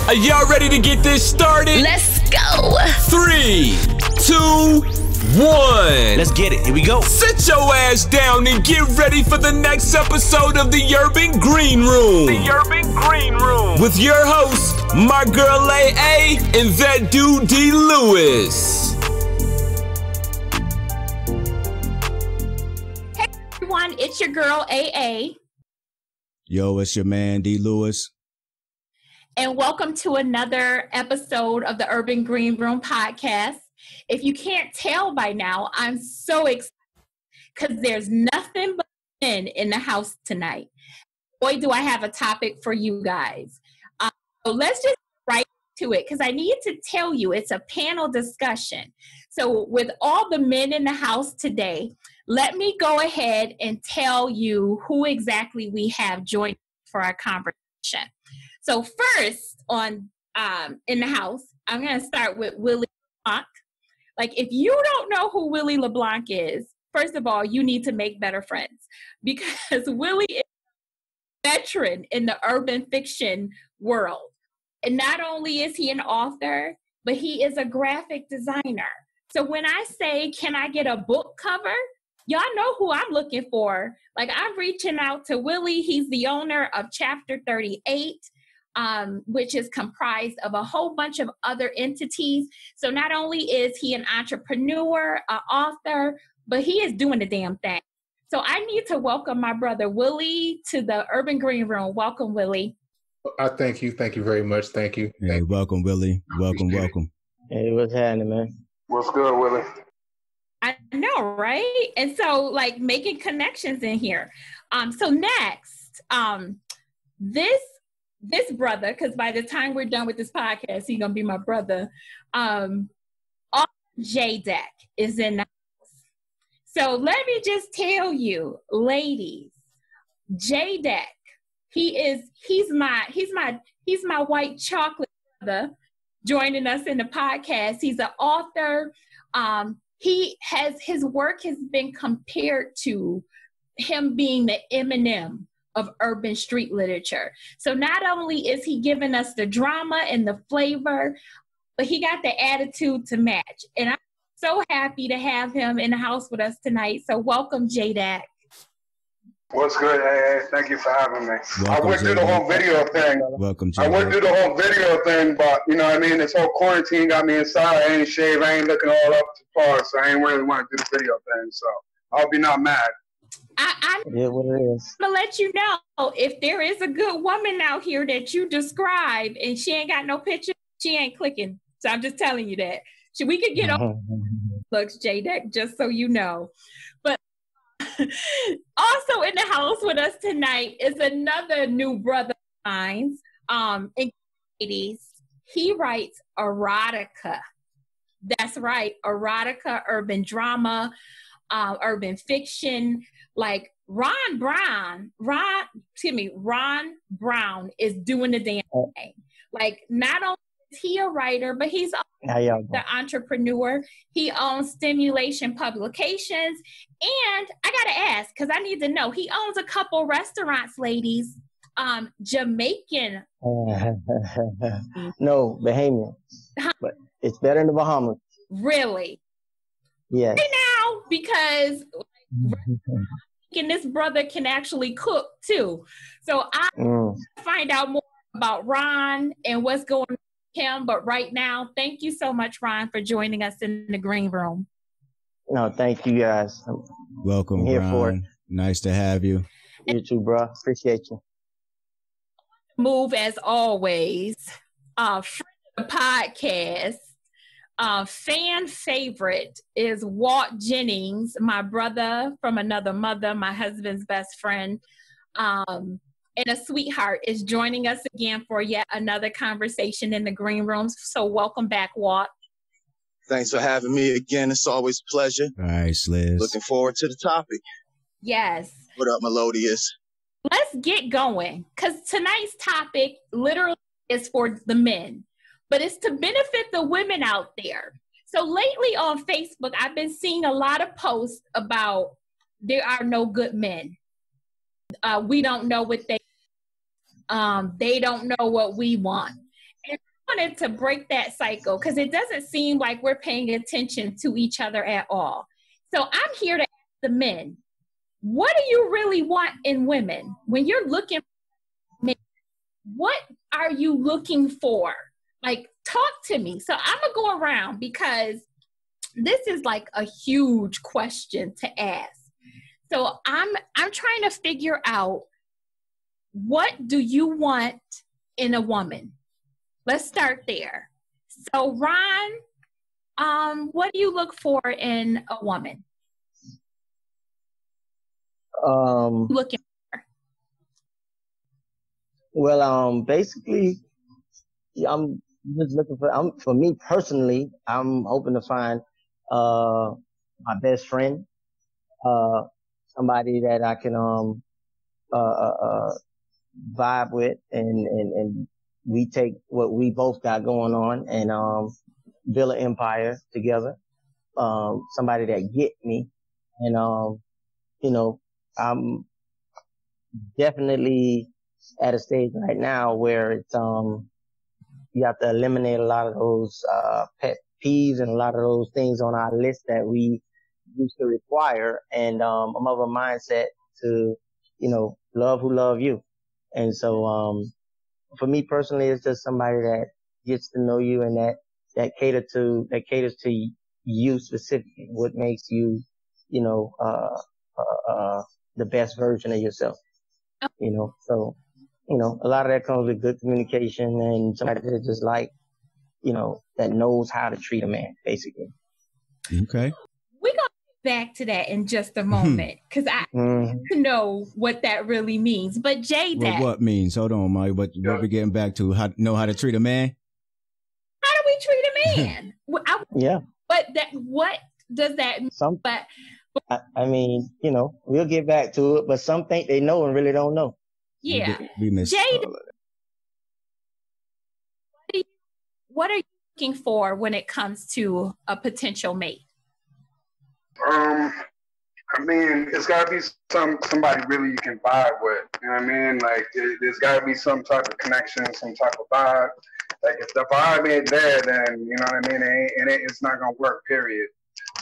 Are y'all ready to get this started? Let's go. 3, 2, 1. Let's get it. Here we go. Sit your ass down and get ready for the next episode of the Urban Green Room. The Urban Green Room. With your hosts, my girl AA and that dude D. Lewis. Hey everyone, it's your girl AA. Yo, it's your man D. Lewis. And welcome to another episode of the Urban Green Room podcast. If you can't tell by now, I'm so excited because there's nothing but men in the house tonight. Boy, do I have a topic for you guys. So let's just right to it because I need to tell you it's a panel discussion. So with all the men in the house today, let me go ahead and tell you who exactly we have joined for our conversation. So first on in the house, I'm going to start with Willie LeBlanc. Like, if you don't know who Willie LeBlanc is, first of all, you need to make better friends because Willie is a veteran in the urban fiction world. And not only is he an author, but he is a graphic designer. So when I say, can I get a book cover? Y'all know who I'm looking for. Like, I'm reaching out to Willie. He's the owner of Chapter 38. Which is comprised of a whole bunch of other entities. So not only is he an entrepreneur, an author, but he is doing the damn thing. So I need to welcome my brother Willie to the Urban Green Room. Welcome, Willie. I thank you. Thank you very much. Thank you. Hey, welcome, Willie. Welcome. Hey, what's happening, man? What's good, Willie? I know, right? And so, like, making connections in here. So next, this brother, because by the time we're done with this podcast, he's going to be my brother. J-Deck is in the house. So let me just tell you, ladies, J-Deck, he's my white chocolate brother joining us in the podcast. He's an author. His work has been compared to him being the Eminem of urban street literature. So not only is he giving us the drama and the flavor, but he got the attitude to match. And I'm so happy to have him in the house with us tonight. So welcome, J-Dak. What's good, AA? Thank you for having me. Welcome, I went through the whole video thing. Welcome, I went through the whole video thing, but you know what I mean? This whole quarantine got me inside. I ain't shaved. I ain't looking all up to par, so I ain't really want to do the video thing. So I'll be not mad. I'm going to let you know if there is a good woman out here that you describe and she ain't got no picture, she ain't clicking. So I'm just telling you that. So we could get on looks, J-Deck, just so you know. But also in the house with us tonight is another new brother of mine. In ladies, he writes erotica. That's right, erotica, urban drama, urban fiction. Like Ron Brown is doing the damn thing. Like, not only is he a writer, but he's also the entrepreneur. He owns Stimulation Publications. And I got to ask, because I need to know, he owns a couple restaurants, ladies. Jamaican. No, Bahamian. But it's better in the Bahamas. Really? Yes. Right now, because and this brother can actually cook too. So I find out more about Ron and what's going on with him. But right now, thank you so much, Ron, for joining us in the green room. No, thank you guys. Welcome, I'm here Ron. for it. Nice to have you. You too, bro. Appreciate you. Move as always. Friend of the podcast. Fan favorite is Walt Jennings, my brother from another mother, my husband's best friend, and a sweetheart, is joining us again for yet another conversation in the green rooms. So welcome back, Walt. Thanks for having me again. It's always a pleasure. All right, Sliz. Looking forward to the topic. Yes. What up, Melodious? Let's get going, because tonight's topic literally is for the men, but it's to benefit the women out there. So lately on Facebook, I've been seeing a lot of posts about there are no good men. We don't know what they don't know what we want. And wanted to break that cycle because it doesn't seem like we're paying attention to each other at all. So I'm here to ask the men, what do you really want in women? When you're looking for men, what are you looking for? Like, talk to me. So I'm going to go around because this is like a huge question to ask. So I'm trying to figure out, what do you want in a woman? Let's start there. So Ron, what do you look for in a woman? Looking for? Well, basically, I'm just looking for me personally, I'm hoping to find, my best friend, somebody that I can, vibe with and we take what we both got going on and, build an empire together. Somebody that get me and, you know, I'm definitely at a stage right now where it's, you have to eliminate a lot of those, pet peeves and a lot of those things on our list that we used to require. And, I'm of a mindset to, love who love you. And so, for me personally, it's just somebody that gets to know you and that caters to you specifically, what makes you, the best version of yourself, so, a lot of that comes with good communication and somebody that just that knows how to treat a man, basically. Okay. We're going to get back to that in just a moment because I need to know what that really means. But J-Deck. Well, what means? Hold on, Mike. What we getting back to? Know how to treat a man? How do we treat a man? Yeah. But what does that mean? I mean, we'll get back to it, but some think they know and really don't know. Yeah. We missed J-Deck, what are you looking for when it comes to a potential mate? I mean, it's got to be somebody really you can vibe with. You know what I mean? Like, there's got to be some type of connection, some type of vibe. Like, if the vibe ain't there, then, you know what I mean? It's not going to work, period.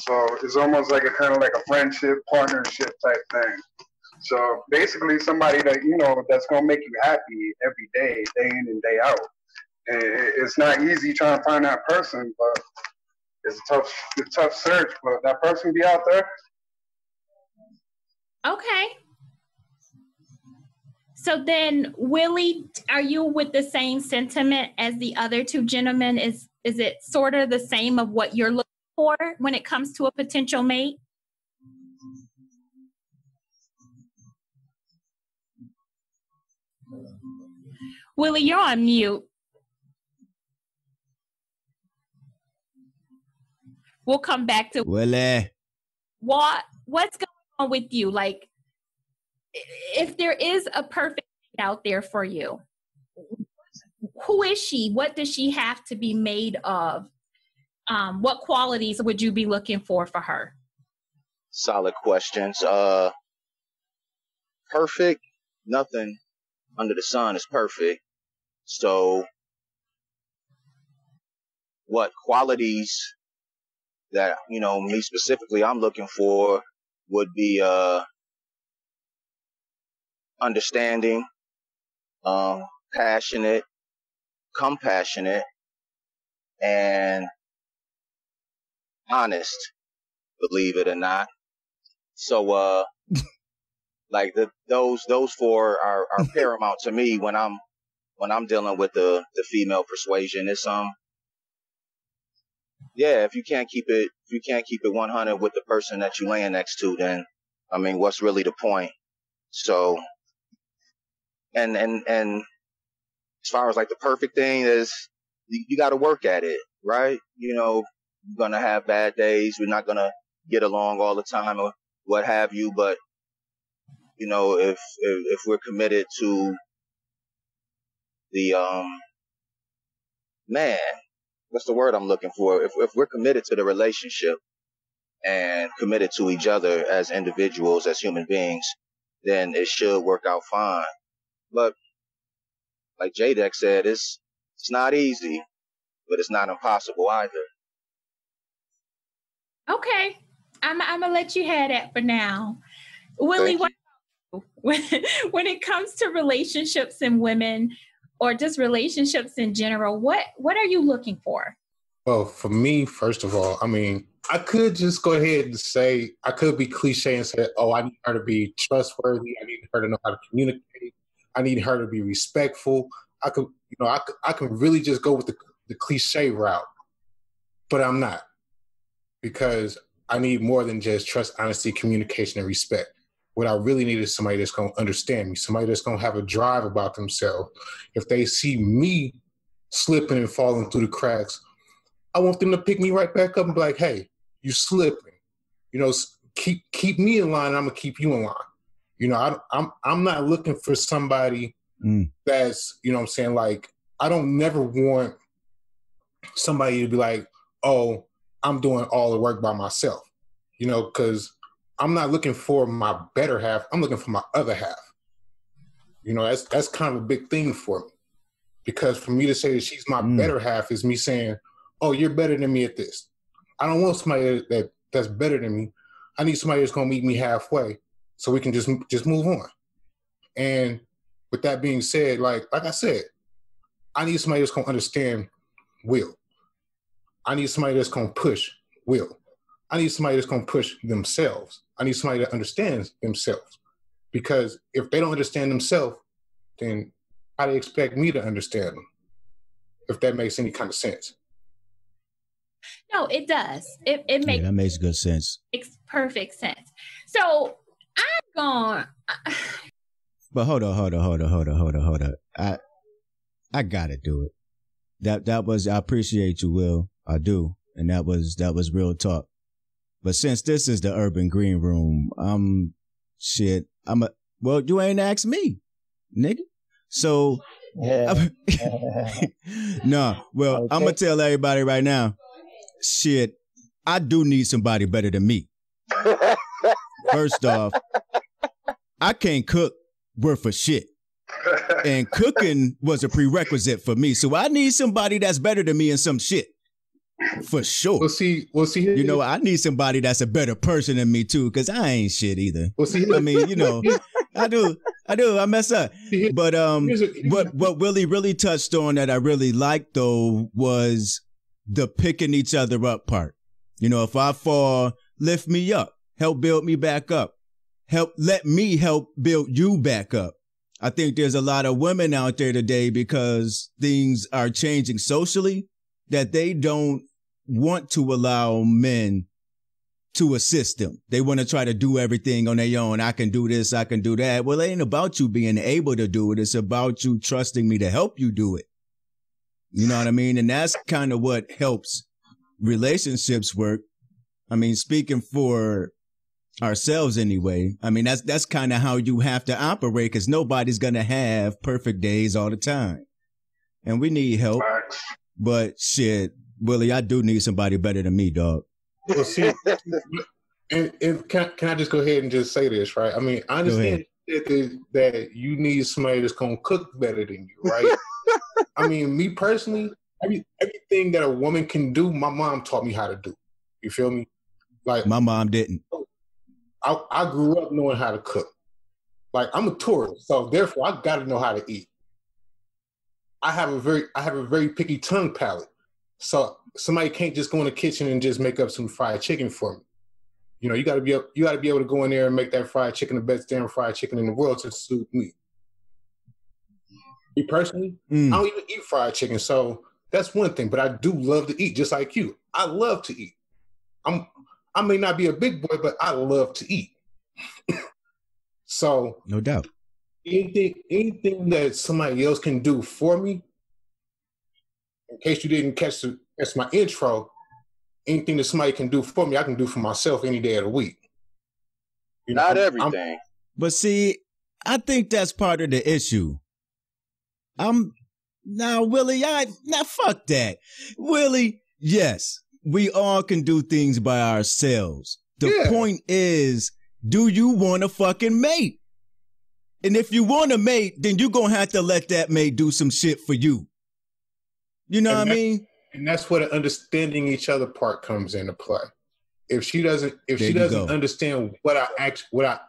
So it's almost like a kind of like a friendship, partnership type thing. So basically somebody that, that's going to make you happy every day, day in and day out. And it's not easy trying to find that person, but it's a tough search. But that person be out there. Okay. So then, Willie, are you with the same sentiment as the other two gentlemen? Is it sort of the same of what you're looking for when it comes to a potential mate? Willie, you're on mute. We'll come back to Willie. What's going on with you? Like, if there is a perfect mate out there for you, who is she? What does she have to be made of? What qualities would you be looking for her? Solid questions. Perfect. Nothing under the sun is perfect. So what qualities that, me specifically I'm looking for would be understanding, passionate, compassionate, and honest, believe it or not. So like those four are paramount to me when I'm dealing with the female persuasion. It's if you can't keep it 100 with the person that you laying next to, then I mean, what's really the point? So and as far as like the perfect thing is, you got to work at it, right? You're gonna have bad days. We're not gonna get along all the time or what have you, but if we're committed to the what's the word I'm looking for? If we're committed to the relationship and committed to each other as individuals, as human beings, then it should work out fine. But like J-Deck said, it's not easy. but it's not impossible either. Okay. I'm gonna let you have that for now. Willie, when it comes to relationships and women or just relationships in general, what are you looking for? Well, for me, first of all, I mean, I could just go ahead and say, I could be cliche and say, oh, I need her to be trustworthy. I need her to know how to communicate. I need her to be respectful. I could, I can really just go with the cliche route, but I'm not, because I need more than just trust, honesty, communication, and respect. What I really need is somebody that's going to understand me, somebody that's going to have a drive about themselves. If they see me slipping and falling through the cracks, I want them to pick me right back up and be like, hey, you slipping. Keep me in line, I'm going to keep you in line. I'm not looking for somebody that's, like, I don't never want somebody to be like, oh, I'm doing all the work by myself, because I'm not looking for my better half. I'm looking for my other half. That's kind of a big thing for me, because for me to say that she's my better half is me saying, oh, you're better than me at this. I don't want somebody that's better than me. I need somebody that's going to meet me halfway so we can just move on. And with that being said, like I said, I need somebody that's going to understand Will. I need somebody that's going to push Will. I need somebody that's going to push themselves. I need somebody that understands themselves. Because if they don't understand themselves, then how do they expect me to understand them? If that makes any kind of sense. No, it does. It makes that makes good sense. Makes perfect sense. So I'm going. But hold on. I gotta do it. That was. I appreciate you, Will. I do, and that was real talk. But since this is the Urban Green Room, well, you ain't asked me, nigga. So, Yeah. no. Well, okay. I'm gonna tell everybody right now. Shit, I do need somebody better than me. First off, I can't cook worth of shit. And cooking was a prerequisite for me. So I need somebody that's better than me in some shit. For sure. We'll see. I need somebody that's a better person than me too, because I ain't shit either. I mean, I do. I mess up. But what Willie really touched on that I really liked though was the picking each other up part. If I fall, lift me up, help build me back up, let me help build you back up. I think there's a lot of women out there today, because things are changing socially, that they don't want to allow men to assist them. They want to try to do everything on their own. I can do this, I can do that. Well, it ain't about you being able to do it. It's about you trusting me to help you do it. You know what I mean? And that's kind of what helps relationships work. I mean, speaking for ourselves anyway, I mean, that's kind of how you have to operate, because nobody's going to have perfect days all the time. And we need help. But shit, Willie, I do need somebody better than me, dog. Well, see, and can I just go ahead and just say this, right? I mean, I understand that you need somebody that's going to cook better than you, right? I mean, me personally, everything that a woman can do, my mom taught me how to do. You feel me? Like, my mom didn't. I grew up knowing how to cook. Like, I'm a tourist, so therefore I got to know how to eat. I have a very picky tongue palate, so somebody can't just go in the kitchen and just make up some fried chicken for me. You got to be able to go in there and make that fried chicken the best damn fried chicken in the world to suit me. Me personally, I don't even eat fried chicken, so that's one thing. But I do love to eat, just like you. I love to eat. I may not be a big boy, but I love to eat. So no doubt. Anything that somebody else can do for me, in case you didn't catch my intro, anything that somebody can do for me, I can do for myself any day of the week. Not everything. But see, I think that's part of the issue. Willie, fuck that. Willie, yes, we all can do things by ourselves. The point is, do you want a fucking mate? And if you want a mate, then you're going to have to let that mate do some shit for you. You know what I mean? And that's where the understanding each other part comes into play. If she doesn't understand what I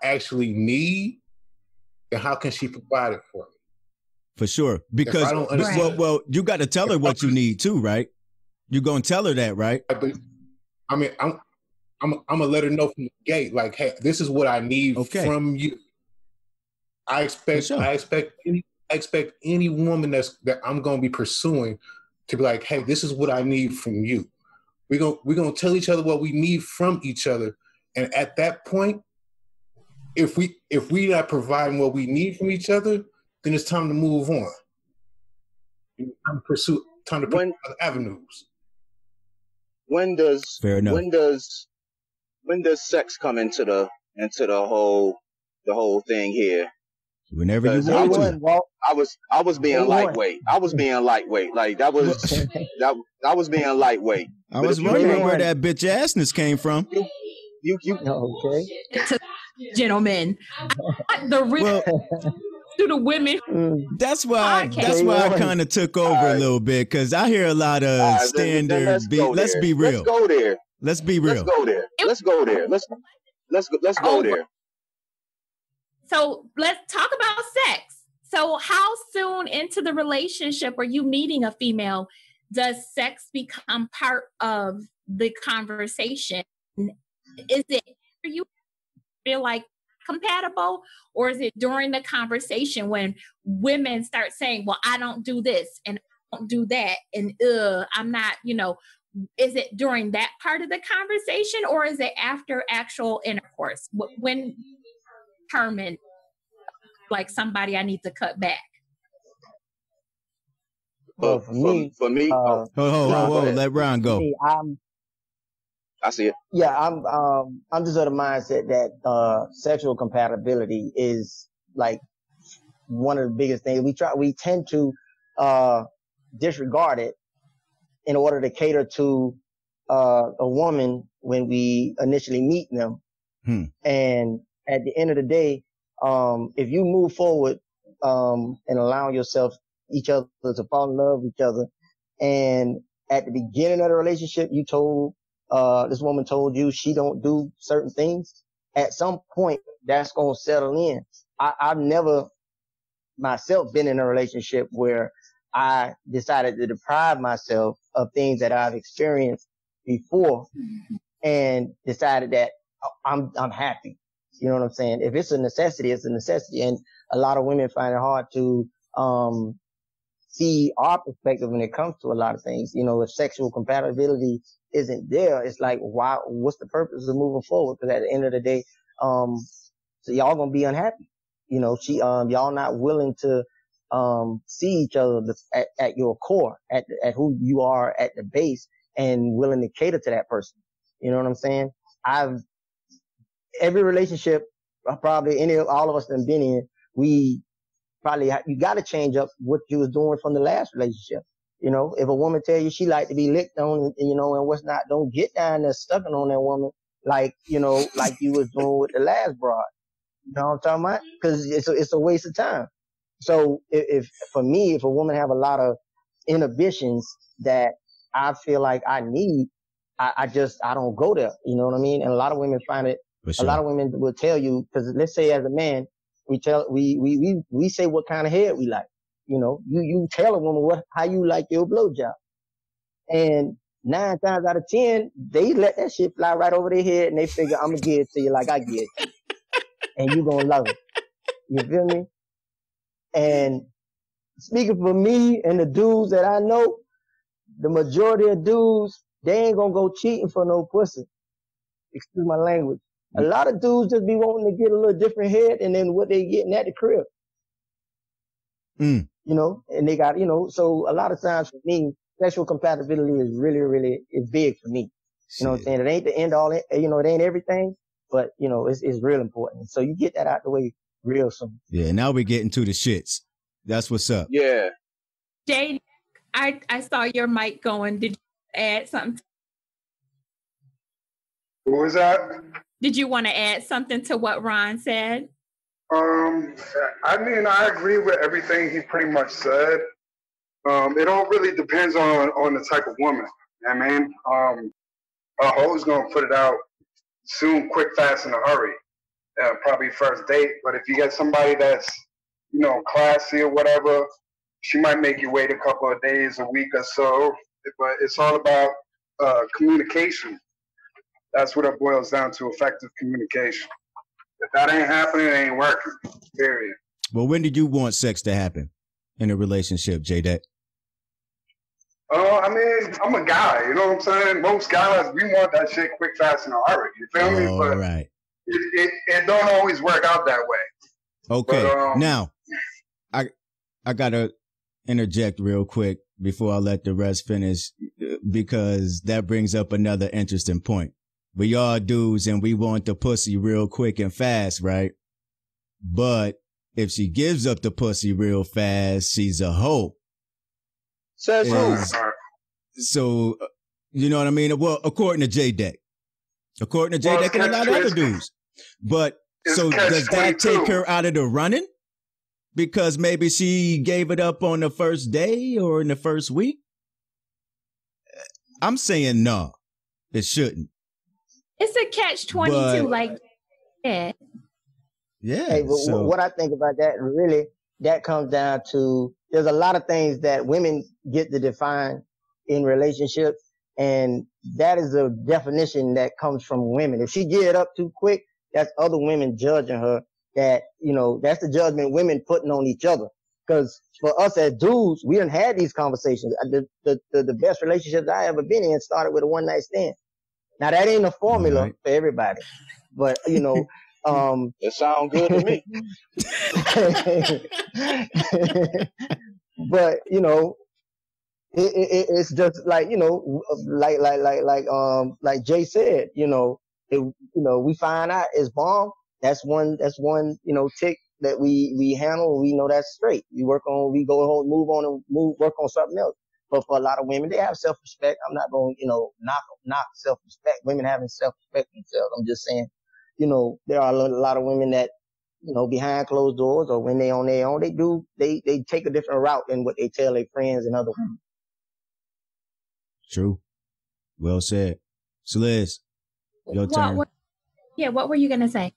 actually need, then how can she provide it for me? For sure. Because if I don't understand, well, you got to tell her what you need too, right? You're gonna tell her that, right? But I mean, I'm gonna let her know from the gate, like, hey, this is what I need from you. I expect any woman that I'm gonna be pursuing to be like, hey, this is what I need from you. We're gonna tell each other what we need from each other, and at that point, if we not providing what we need from each other, then it's time to move on. Time to pursue other avenues. When does sex come into the whole thing here? Whenever you want to. I was being lightweight. I was being lightweight. Like that was being lightweight. I was wondering where that bitch assness came from. You okay. Gentlemen, the real to the women. That's why I kind of took over a little bit, because I hear a lot of standard. Let's be real. Let's go there. Let's be real. Let's go there. Let's go there. So let's talk about sex. So how soon into the relationship or you meeting a female does sex become part of the conversation? Is it for you feel like compatible, or is it during the conversation when women start saying, well, I don't do this and I don't do that and I'm not, is it during that part of the conversation, or is it after actual intercourse? When determine like somebody I need to cut back? Well, for me, let Ron go. I see it. Yeah, I'm just of the mindset that sexual compatibility is like one of the biggest things. We tend to disregard it in order to cater to a woman when we initially meet them. And at the end of the day, if you move forward and allow each other to fall in love with each other, and at the beginning of the relationship you told this woman told you she don't do certain things, at some point that's going to settle in. I've never myself been in a relationship where I decided to deprive myself of things that I've experienced before and decided that I'm happy. You know what I'm saying? If it's a necessity, it's a necessity. And a lot of women find it hard to see our perspective when it comes to a lot of things. If sexual compatibility isn't there, it's like, what's the purpose of moving forward? Because at the end of the day, so y'all gonna be unhappy. Y'all not willing to see each other at your core, at who you are at the base, and willing to cater to that person. You know what I'm saying? Every relationship, probably all of us that have been in, you got to change up what you was doing from the last relationship. If a woman tell you she like to be licked on, and what's not, don't get down there stuck on that woman like you was doing with the last broad. You know what I'm talking about? Because it's a waste of time. So if a woman have a lot of inhibitions that I feel like I need, I don't go there. You know what I mean? And a lot of women find it. Sure. A lot of women will tell you, because let's say as a man, we say what kind of head we like. You tell a woman how you like your blowjob, and 9 times out of 10 they let that shit fly right over their head, and they figure I'm gonna give it to you like I give it to you, and you gonna love it. You feel me? And speaking for me and the dudes that I know, the majority of dudes, they ain't gonna go cheating for no pussy. Excuse my language. A lot of dudes just be wanting to get a little different head and then what they getting at the crib. And they got, so a lot of times for me, sexual compatibility is really, really, is big for me. You know what I'm saying? It ain't the end all, it ain't everything, but it's real important. So you get that out the way real soon. Yeah, now we're getting to the shits. That's what's up. Yeah. Jay, I saw your mic going. Did you add something? What was that? Did you want to add something to what Ron said? I agree with everything he pretty much said. It all really depends on the type of woman. I mean, a hoe's gonna put it out soon, quick, fast, in a hurry. Probably first date. But if you get somebody that's, you know, classy or whatever, she might make you wait a couple of days, a week or so. But it's all about communication. That's what it boils down to, effective communication. If that ain't happening, it ain't working, period. Well, when did you want sex to happen in a relationship, J-Deck? I mean, I'm a guy, you know what I'm saying? Most guys, we want that shit quick, fast, and a hurry. You feel me? But right. It don't always work out that way. Okay. But, now, I gotta interject real quick before I let the rest finish, because that brings up another interesting point. We all dudes and we want the pussy real quick and fast, right? But if she gives up the pussy real fast, she's a hoe. Says who? So, you know what I mean? Well, according to J-Deck. According to J-Deck and a lot of other dudes. But, so does that take her out of the running? Because maybe she gave it up on the first day or in the first week? I'm saying no, it shouldn't. It's a catch-22, like that. Yeah. Hey, but what I think about that, really, that comes down to, there's a lot of things that women get to define in relationships, and that is a definition that comes from women. If she get it up too quick, that's other women judging her. That, you know, that's the judgment women putting on each other. Because for us as dudes, we done had these conversations. The best relationships I ever been in started with a one-night stand. Now, that ain't a formula for everybody. But, you know, it sounds good to me. But, you know, it's just like, you know, like Jay said, you know, we find out it's bomb. That's one, you know, tick that we handle. We know that's straight. We go home, move on and work on something else. But for a lot of women, they have self-respect. I'm not going to, you know, knock self-respect. Women having self-respect themselves. I'm just saying, you know, there are a lot of women that, you know, behind closed doors or when they on their own, they take a different route than what they tell their friends and other women. True. Well said. Sliz, your turn. What were you going to say?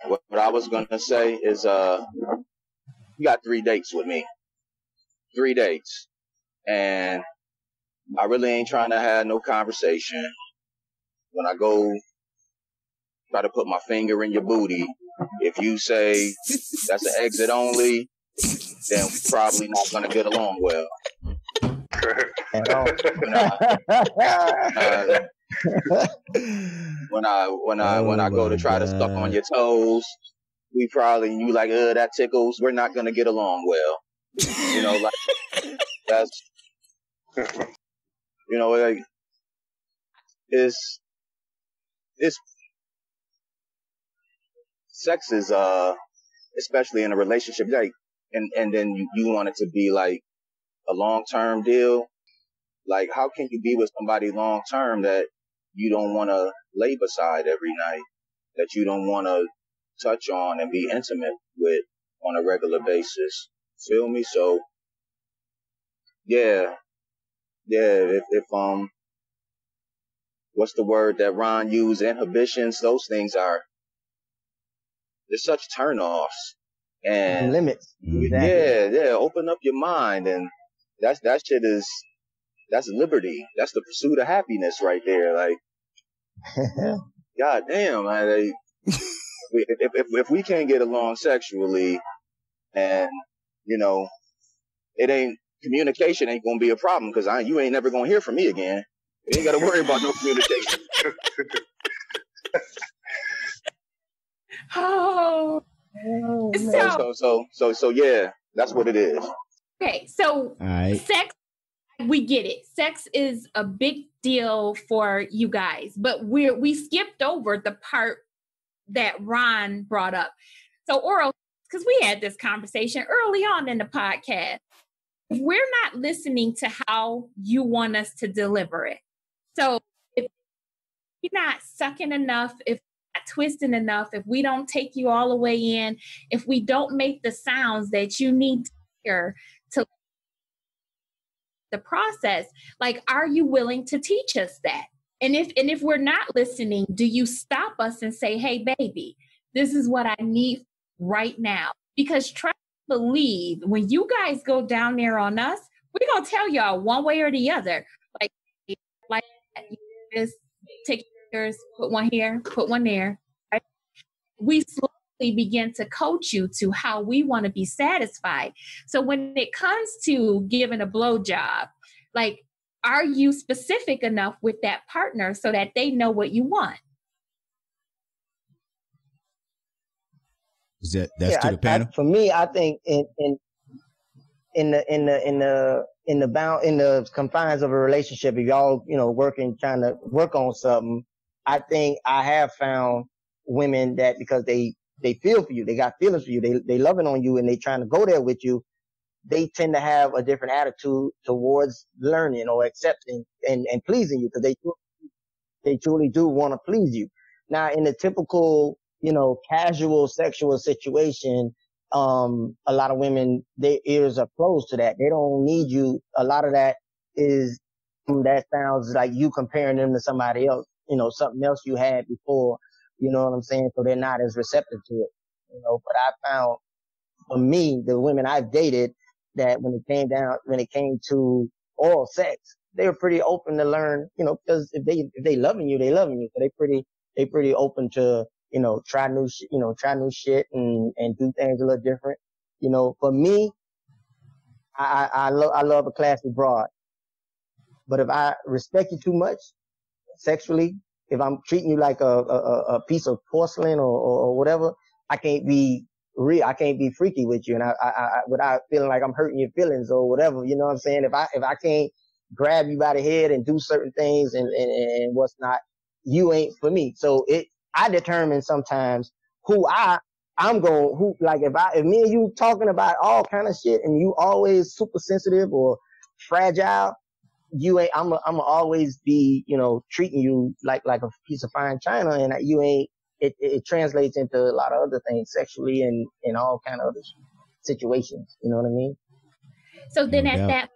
What I was going to say is, you got 3 dates with me. 3 dates. And I really ain't trying to have no conversation. When I go try to put my finger in your booty, if you say that's an exit only, then we're probably not going to get along well. When I go to try to suck on your toes, you like, that tickles. We're not gonna get along well. You know, like that's, you know, like it's sex is especially in a relationship, like, and then you want it to be like a long-term deal. Like, how can you be with somebody long-term that you don't want to lay beside every night, that you don't want to touch on and be intimate with on a regular basis? Feel me? So, yeah, if what's the word that Ron used? Inhibitions, those things they're such turnoffs. And limits. Exactly. Yeah, open up your mind, and that shit is, that's liberty. That's the pursuit of happiness right there. Like, God damn, like, if we can't get along sexually, and, you know, communication ain't gonna be a problem, because you ain't never gonna hear from me again. You ain't gotta worry about no communication. So yeah, that's what it is. Okay, so sex, we get it. Sex is a big deal for you guys, but we skipped over the part that Ron brought up. So oral, because we had this conversation early on in the podcast. We're not listening to how you want us to deliver it. So if you're not sucking enough, if you're not twisting enough, if we don't take you all the way in, if we don't make the sounds that you need to hear to the process, like, are you willing to teach us that? And if we're not listening, do you stop us and say, hey, baby, this is what I need right now? Because try to believe when you guys go down there on us, we're going to tell y'all one way or the other. Like this, take pictures, put one here, put one there. Right? We slowly begin to coach you to how we want to be satisfied. So when it comes to giving a blowjob, like, are you specific enough with that partner so that they know what you want? Is that's to the panel? For me, I think in the confines of a relationship, if y'all, trying to work on something, I think I have found women that because they feel for you, they got feelings for you, they loving on you, and they trying to go there with you, they tend to have a different attitude towards learning or accepting and pleasing you, because they truly do want to please you. Now, in a typical, casual sexual situation, a lot of women, their ears are closed to that. They don't need you. A lot of that sounds like you comparing them to somebody else, something else you had before, you know what I'm saying? So they're not as receptive to it, but I found, for me, the women I've dated, that when it came to oral sex, they were pretty open to learn, because if they loving you, they loving you. So they pretty open to, try new shit and do things a little different. For me, I love a classy broad. But if I respect you too much sexually, if I'm treating you like a piece of porcelain or whatever, I can't be freaky with you, and I without feeling like I'm hurting your feelings or whatever. You know what I'm saying? If I can't grab you by the head and do certain things and what's not, you ain't for me. So I determine sometimes if me and you talking about all kind of shit and you always super sensitive or fragile, I'm always be, treating you like a piece of fine china, and you ain't. It translates into a lot of other things sexually and all kind of other situations. You know what I mean? So then at that,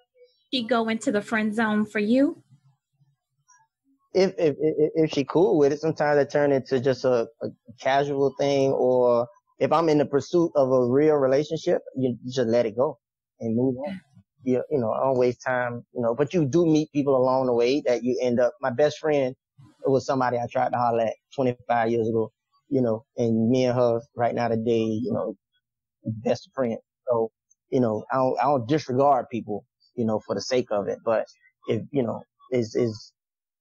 she go into the friend zone for you? If she cool with it, sometimes I turn into just a casual thing, or if I'm in the pursuit of a real relationship, you just let it go and move on. I don't waste time, but you do meet people along the way that you end up. My best friend was somebody I tried to holler at 25 years ago, and me and her right now today, best friends. So, I don't disregard people, for the sake of it. But if,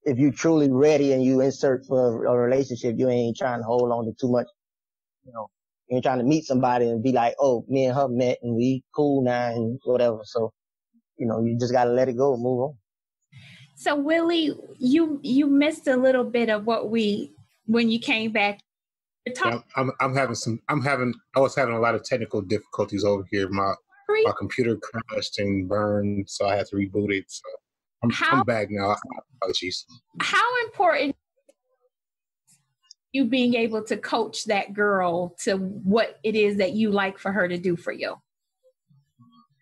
if you truly ready and you in search for a relationship, you ain't trying to hold on to too much, you ain't trying to meet somebody and be like, oh, me and her met and we cool now and whatever. So, you just got to let it go and move on. So Willie, you missed a little bit of when you came back. Yeah, I was having a lot of technical difficulties over here. My computer crashed and burned, so I had to reboot it. So I'm back now. Apologies. How important you being able to coach that girl to what it is that you like for her to do for you?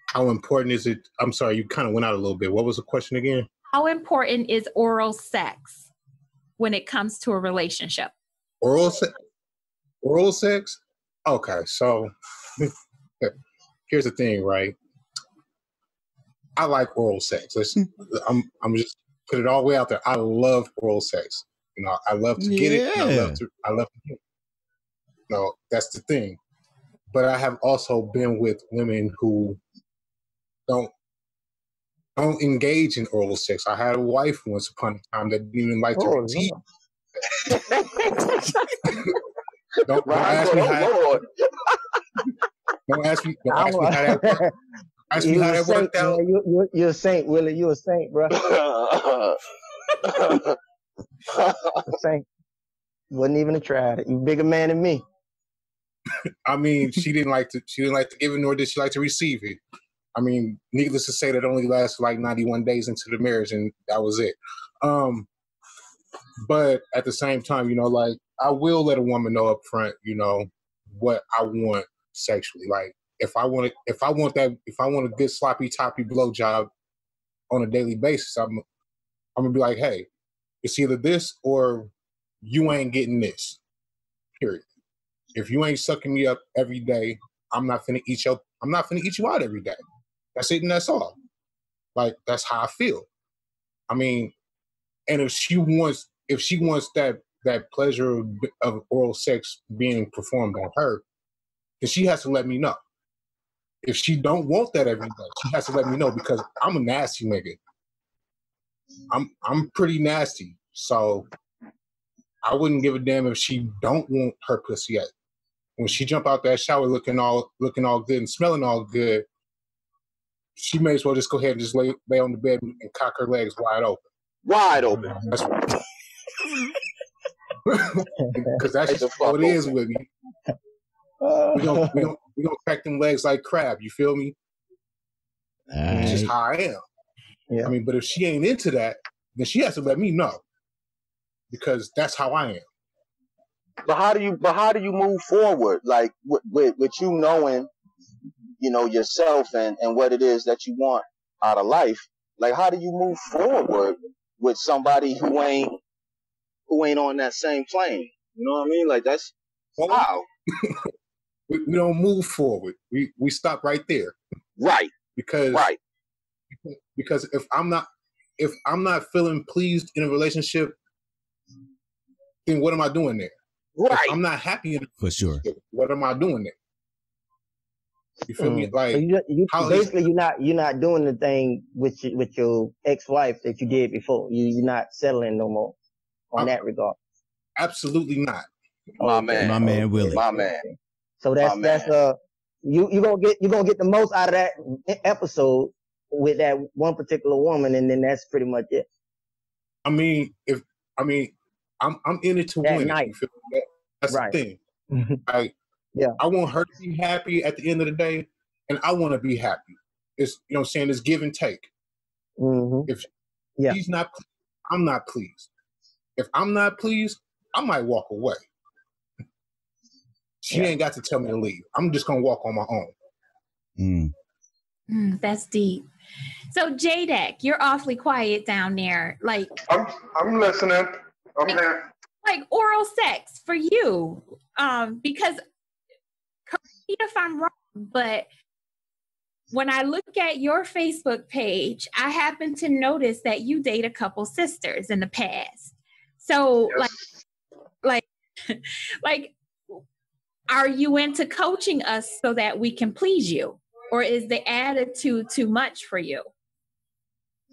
How important is it? I'm sorry, you kind of went out a little bit. What was the question again? How important is oral sex when it comes to a relationship? Oral sex? Okay, so here's the thing, right? I like oral sex. I'm just put it all the way out there. I love oral sex. I love to get it. And I love to get it. That's the thing. But I have also been with women who don't engage in oral sex. I had a wife once upon a time that didn't even like to receive. Don't ask me how that worked. Ask me how that worked out. You're a saint, Willie. You're a saint, bro. Saint. Wasn't even a try. You bigger man than me. I mean, she didn't like to give it, nor did she like to receive it. I mean, needless to say, that only lasted like 91 days into the marriage, and that was it. But at the same time, I will let a woman know up front, what I want sexually. Like, if I want a good sloppy toppy blowjob, on a daily basis. I'm gonna be like, hey, it's either this or you ain't getting this. Period. If you ain't sucking me up every day, I'm not finna eat you out every day. That's it and that's all. Like, that's how I feel. I mean, and if she wants that pleasure of oral sex being performed on her, then she has to let me know. If she don't want that every day, she has to let me know, because I'm a nasty nigga. I'm pretty nasty. So I wouldn't give a damn if she don't want her pussy yet. When she jump out that shower looking all good and smelling all good, she may as well just go ahead and just lay on the bed and cock her legs wide open. Wide open. Because that's just how it is with me. We gonna crack them legs like crab. You feel me? It's just how I am. Yeah. I mean, but if she ain't into that, then she has to let me know, because that's how I am. But how do you move forward? Like with you knowing, you know, yourself and what it is that you want out of life. Like, how do you move forward with somebody who ain't on that same plane? You know what I mean? Like, that's wow. We don't move forward. We stop right there. Right. Because if I'm not feeling pleased in a relationship, then what am I doing there? Right. If I'm not happy in a relationship, for sure. What am I doing there? You feel me? Like, so basically, you're not doing the thing with your ex-wife that you did before. You're not settling no more on that regard. Absolutely not. My man Willie. My man. So that's you gonna get the most out of that episode with that one particular woman, and then that's pretty much it. I'm in it to win. You feel me? That's right. The thing. Like, yeah, I want her to be happy at the end of the day, and I want to be happy. It's, you know what I'm saying, it's give and take. Mm-hmm. If she's not pleased, I'm not pleased. If I'm not pleased, I might walk away. She ain't got to tell me to leave. I'm just gonna walk on my own. That's deep. So J-Deck, you're awfully quiet down there. Like, I'm listening. I'm there. Like oral sex for you, because correct me if I'm wrong, but when I look at your Facebook page, I happen to notice that you date a couple sisters in the past. So, yes. like, are you into coaching us so that we can please you, or is the attitude too much for you?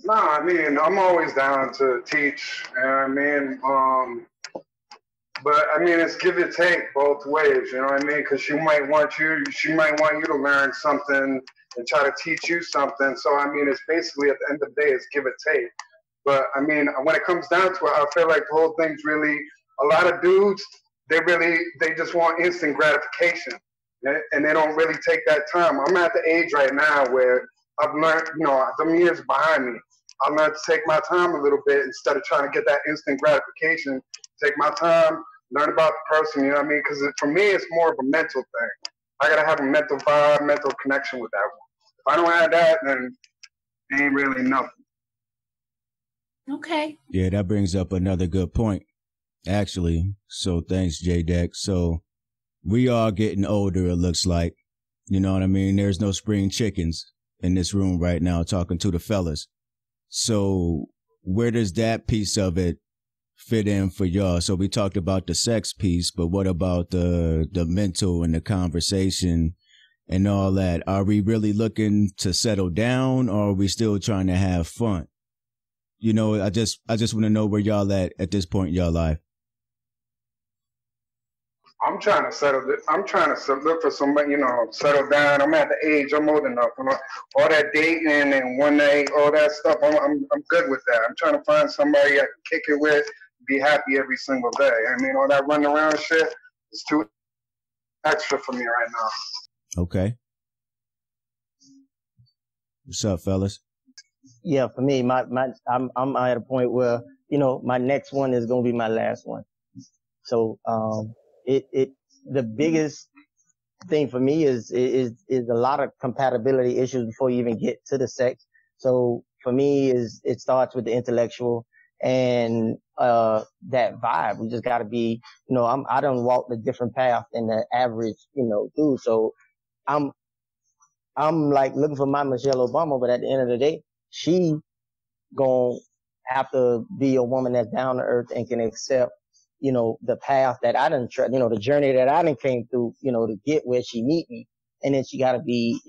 No, I mean, I'm always down to teach. I mean, but I mean, it's give and take both ways. You know what I mean? Because she might want you to learn something and try to teach you something. So I mean, it's basically at the end of the day, it's give and take. But I mean, when it comes down to it, I feel like the whole thing's really, a lot of dudes, they just want instant gratification, and they don't really take that time. I'm at the age right now where I've learned, you know, some years behind me, I learned to take my time a little bit instead of trying to get that instant gratification. Take my time, learn about the person, you know what I mean? Because for me, it's more of a mental thing. I got to have a mental vibe, mental connection with that one. If I don't have that, then it ain't really nothing. Okay. Yeah, that brings up another good point, actually. So thanks, J-Deck. So we are getting older, it looks like. You know what I mean? There's no spring chickens in this room right now talking to the fellas. So where does that piece of it fit in for y'all? So we talked about the sex piece, but what about the mental and the conversation and all that? Are we really looking to settle down, or are we still trying to have fun? You know, I just want to know where y'all at this point in y'all life. I'm trying to look for somebody, you know, settle down. I'm at the age, I'm old enough. All that dating and one night, all that stuff, I'm good with that. I'm trying to find somebody I can kick it with, be happy every single day. I mean, all that running around shit is too extra for me right now. Okay. What's up, fellas? Yeah, for me, I'm at a point where, you know, my next one is gonna be my last one. So the biggest thing for me is a lot of compatibility issues before you even get to the sex. So for me it starts with the intellectual and that vibe. We just got to be, I don't walk the different path than the average, dude. So I'm like looking for my Michelle Obama, but at the end of the day, she gonna have to be a woman that's down to earth and can accept, the path that I done, the journey that I done came through, to get where she meet me. And then she got to be,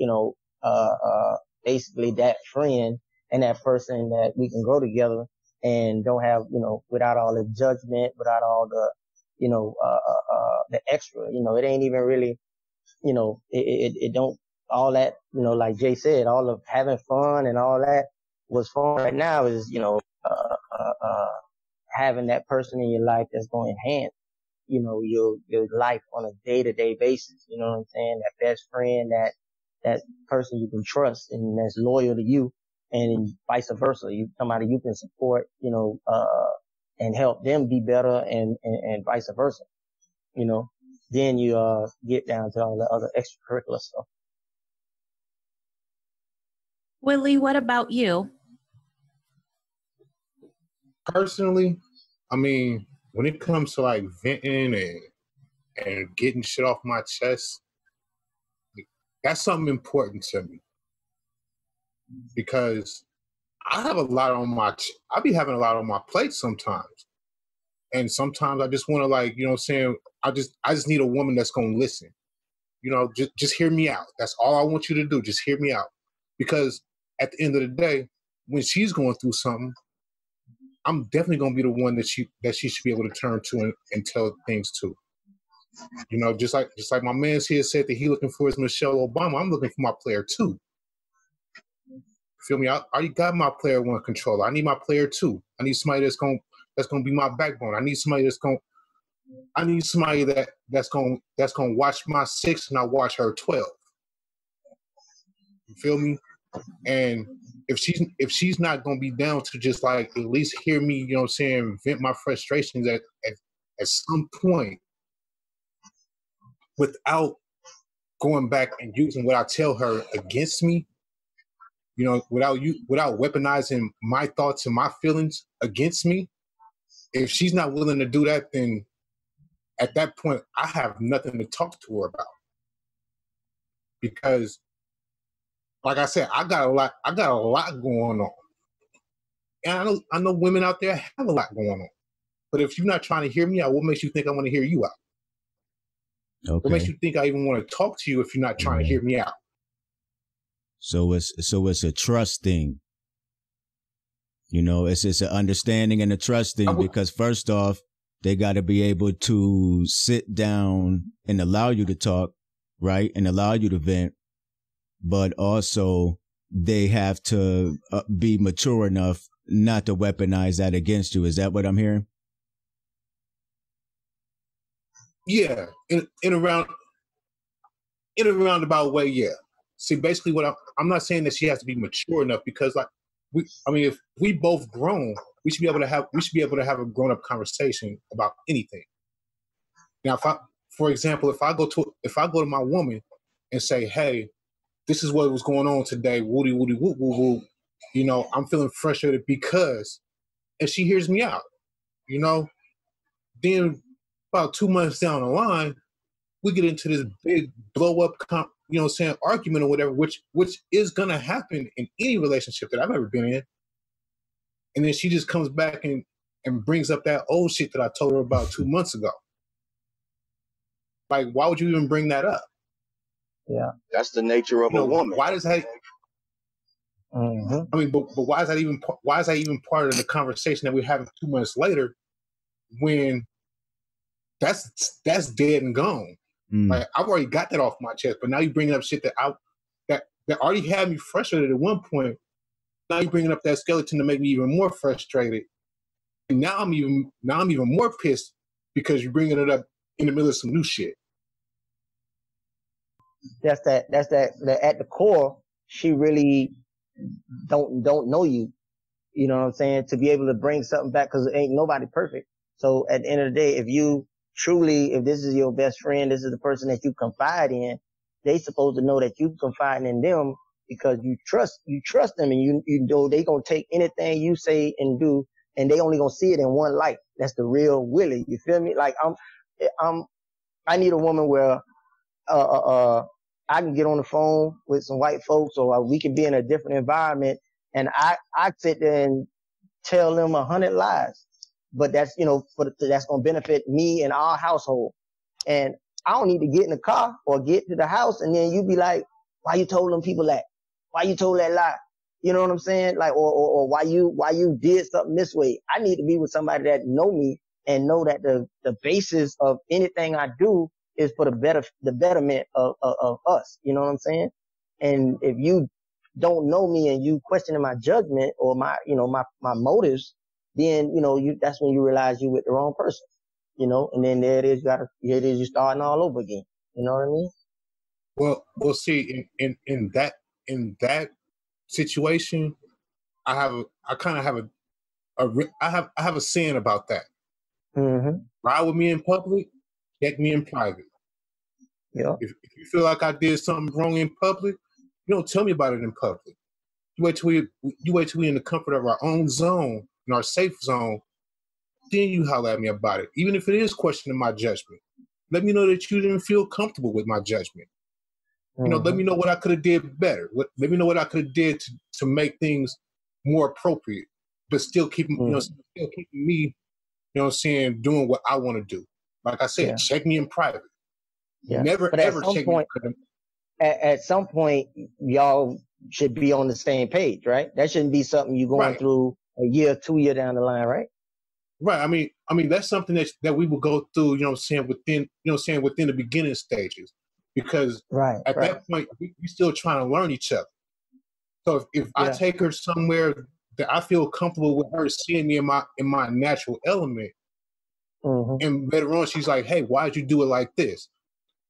basically that friend and that person that we can grow together and don't have, without all the judgment, without all the, the extra, it ain't even really, it don't, all that, like Jay said, all of having fun and all that was fun right now is, having that person in your life that's going to enhance, your life on a day-to-day basis. You know what I'm saying? That best friend, that person you can trust and that's loyal to you, and vice versa. Somebody you can support, and help them be better and vice versa. Then you get down to all the other extracurricular stuff. Willie, what about you? Personally, I mean, when it comes to like venting and getting shit off my chest, that's something important to me, because I have a lot on I be having a lot on my plate sometimes, and sometimes I just want to, like, you know what I'm saying, I just need a woman that's gonna listen. Just hear me out. That's all I want you to do. Just hear me out, because at the end of the day, when she's going through something, I'm definitely gonna be the one that she should be able to turn to and tell things to. Just like my man's here said that he looking for his Michelle Obama, I'm looking for my player two. Feel me? I already got my player one controller. I need my player two. I need somebody that's gonna be my backbone. I need somebody that's gonna watch my 6 and I watch her 12. You feel me? And if she's not gonna be down to just like at least hear me, you know what I'm saying, vent my frustrations at some point without going back and using what I tell her against me, without weaponizing my thoughts and my feelings against me, if she's not willing to do that, then at that point I have nothing to talk to her about. Because like I said, I got a lot going on. And I know women out there have a lot going on. But if you're not trying to hear me out, what makes you think I want to hear you out? Okay. What makes you think I even want to talk to you if you're not trying to hear me out? So it's a trust thing. It's an understanding and a trust thing, because first off, they got to be able to sit down and allow you to talk, right? And allow you to vent. But also they have to be mature enough not to weaponize that against you. Is that what I'm hearing? Yeah, in a roundabout way, yeah. See, basically, I'm not saying that she has to be mature enough, because if we both grown, we should be able to have a grown up conversation about anything. Now, for example, if I go to my woman and say, hey, this is what was going on today, woody woody woo woo woo, I'm feeling frustrated because, and she hears me out, then about 2 months down the line, we get into this big blow up, argument or whatever, which is gonna happen in any relationship that I've ever been in. And then she just comes back and brings up that old shit that I told her about 2 months ago. Like, why would you even bring that up? Yeah, that's the nature of a woman. Why does that? Mm-hmm. I mean, but why is that even part of the conversation that we're having 2 months later, when that's dead and gone? Like, I've already got that off my chest, but now you're bringing up shit that already had me frustrated at one point. Now you're bringing up that skeleton to make me even more frustrated, and now I'm even more pissed because you're bringing it up in the middle of some new shit. That's that at the core, she really don't know you. You know what I'm saying? To be able to bring something back, because ain't nobody perfect. So at the end of the day, if this is your best friend, this is the person that you confide in, they supposed to know that you confiding in them because you trust them, and you know they gonna take anything you say and do, and they only gonna see it in one light. That's the real Willie. You feel me? Like I need a woman where I can get on the phone with some white folks, or we can be in a different environment, and I sit there and tell them 100 lies, but that's, you know, that's gonna benefit me and our household. And I don't need to get in the car or get to the house and then you be like, why you told them people that? Why you told that lie? You know what I'm saying? Like, or why you did something this way? I need to be with somebody that know me and know that the basis of anything I do is for the betterment of us. You know what I'm saying? And if you don't know me and you questioning my judgment or my motives, then, you know, that's when you realize you with the wrong person. You know, and then there it is, you're starting all over again. You know what I mean? Well, we'll see. In that situation, I have a saying about that. Mm-hmm. Ride with me in public, check me in private. Yeah. If you feel like I did something wrong in public, you don't tell me about it in public. You wait till we in the comfort of our own zone, in our safe zone. Then you holler at me about it, even if it is questioning my judgment. Let me know that you didn't feel comfortable with my judgment. You know, let me know what I could have did better. Let me know what I could have did to make things more appropriate, but still keeping still keeping me, you know what I'm saying, doing what I want to do. Like I said, check me in private. Yeah. Never but ever check me in private. At some point, y'all should be on the same page, right? That shouldn't be something you're going through a year, 2 year down the line, right? Right. I mean that's something that we will go through, you know what I'm saying, within the beginning stages. Because at that point we still trying to learn each other. So if I take her somewhere that I feel comfortable with her seeing me in my natural element, and later on she's like, hey, why'd you do it like this?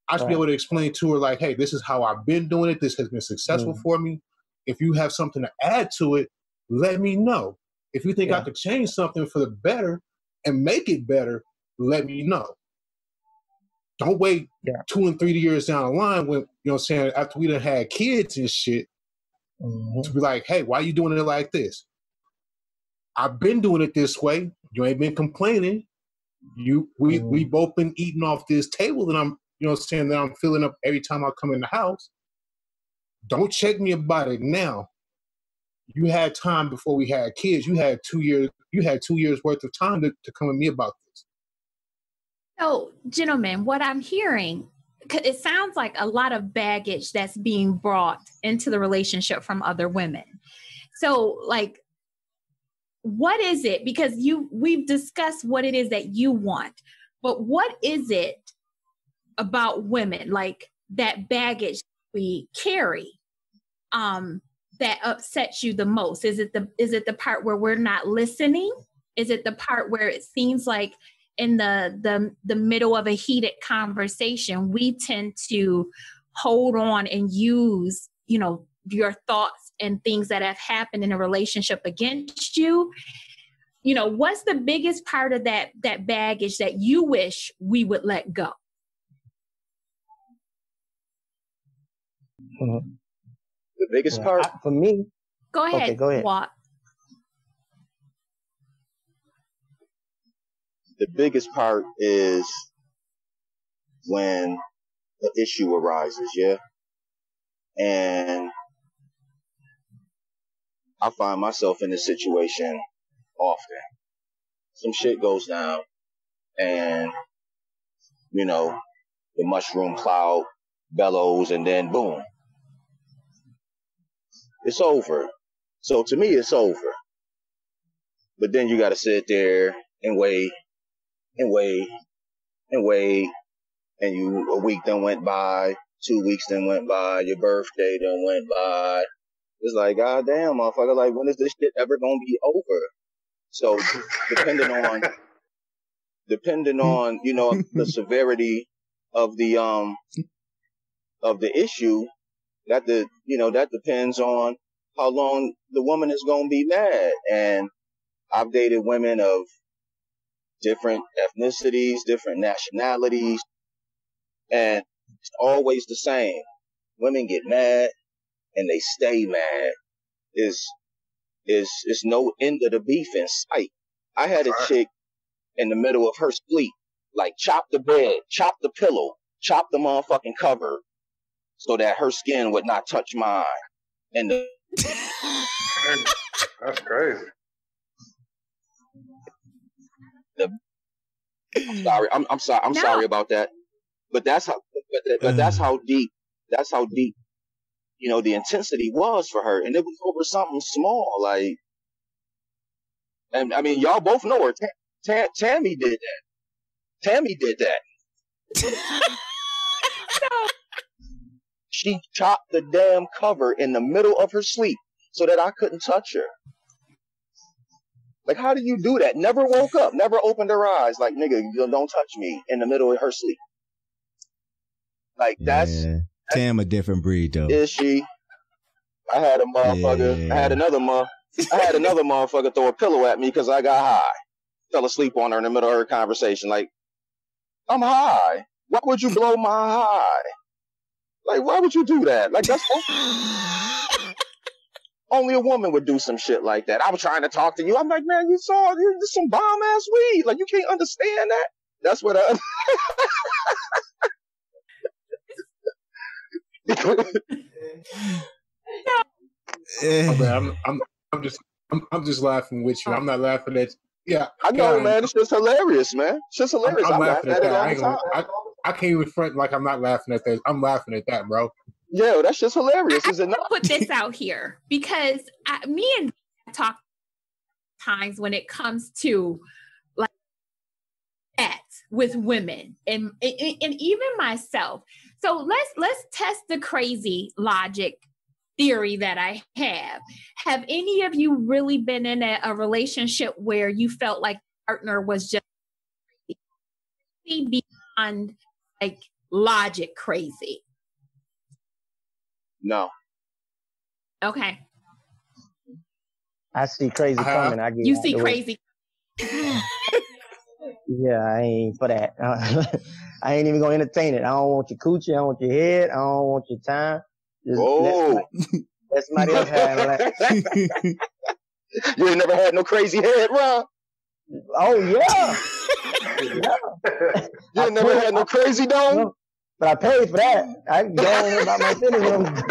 I should be able to explain to her, like, hey, this is how I've been doing it. This has been successful for me. If you have something to add to it, let me know. If you think I could change something for the better and make it better, let me know. Don't wait 2 and 3 years down the line when, you know what I'm saying, after we done had kids and shit, to be like, hey, why you doing it like this? I've been doing it this way. You ain't been complaining. We both been eating off this table that I'm, you know what I'm saying, that I'm filling up every time I come in the house. Don't check me about it now. You had time before we had kids. You had 2 years. You had 2 years worth of time to come with me about this. So, gentlemen, what I'm hearing, it sounds like a lot of baggage that's being brought into the relationship from other women. So, like, what is it? Because we've discussed what it is that you want, but what is it about women, like that baggage we carry, that upsets you the most? Is it the part where we're not listening? Is it the part where it seems like in the middle of a heated conversation, we tend to hold on and use, you know, your thoughts and things that have happened in a relationship against you? You know, what's the biggest part of that baggage that you wish we would let go? The biggest part for me. Go ahead. Okay, go ahead. Watt. The biggest part is when the issue arises, and I find myself in this situation often. Some shit goes down, and, you know, the mushroom cloud bellows, and then boom, it's over. So to me, it's over. But then you got to sit there and wait, and a week then went by, 2 weeks then went by, your birthday then went by. It's like, God damn, motherfucker, like, when is this shit ever gonna be over? So depending on, you know, the severity of the issue, that depends on how long the woman is gonna be mad. And I've dated women of different ethnicities, different nationalities, and it's always the same. Women get mad, and they stay mad, is no end of the beef in sight. I had a chick in the middle of her sleep, like chop the bed, chop the pillow, chop the motherfucking cover, so that her skin would not touch mine. And that's crazy. I'm sorry. I'm sorry. I'm sorry about that. But that's how. But that's how deep. That's how deep. You know, the intensity was for her, and it was over something small. Like, and I mean, y'all both know her. Tammy did that. Tammy did that. She chopped the damn cover in the middle of her sleep so that I couldn't touch her. Like, how do you do that? Never woke up, never opened her eyes. Like, nigga, don't touch me in the middle of her sleep. Like, that's Tam a different breed, though. Is she? I had a motherfucker. I had another motherfucker throw a pillow at me because I got high. Fell asleep on her in the middle of her conversation. Like, I'm high. Why would you blow my high? Like, why would you do that? Like, that's only a woman would do some shit like that. I was trying to talk to you. I'm like, man, you some bomb ass weed. Like, you can't understand that. That's what I. I'm just laughing with you. I'm not laughing at. Yeah, I know, man. It's just hilarious, man. It's just hilarious. I'm laughing at that. I can't even front like I'm not laughing at that. I'm laughing at that, bro. Yeah, that's just hilarious. Is it not? Put this out here because me and talk times when it comes to like that with women and even myself. So let's test the crazy logic theory that I have. Have any of you really been in a relationship where you felt like the partner was just crazy beyond like logic crazy? No. Okay. I see crazy coming. You see crazy. Yeah, I ain't for that. I ain't even gonna entertain it. I don't want your coochie. I don't want your head. I don't want your time. Just let somebody else handle that. You ain't never had no crazy head, Rob? Oh yeah. You ain't never had no crazy dome? No, but I paid for that. I can go on about my feelings.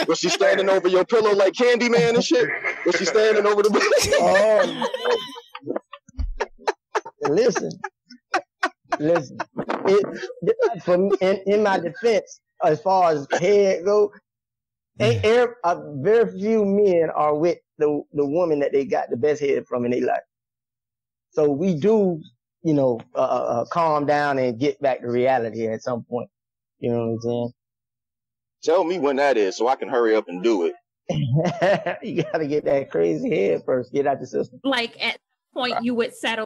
Was she standing over your pillow like Candyman and shit? Was she standing over the Oh, listen. In my defense, as far as head go, very few men are with the woman that they got the best head from in their life. So we do, calm down and get back to reality at some point. You know what I'm saying? Tell me when that is so I can hurry up and do it. You got to get that crazy head first. Get out the system. Like at some point you would settle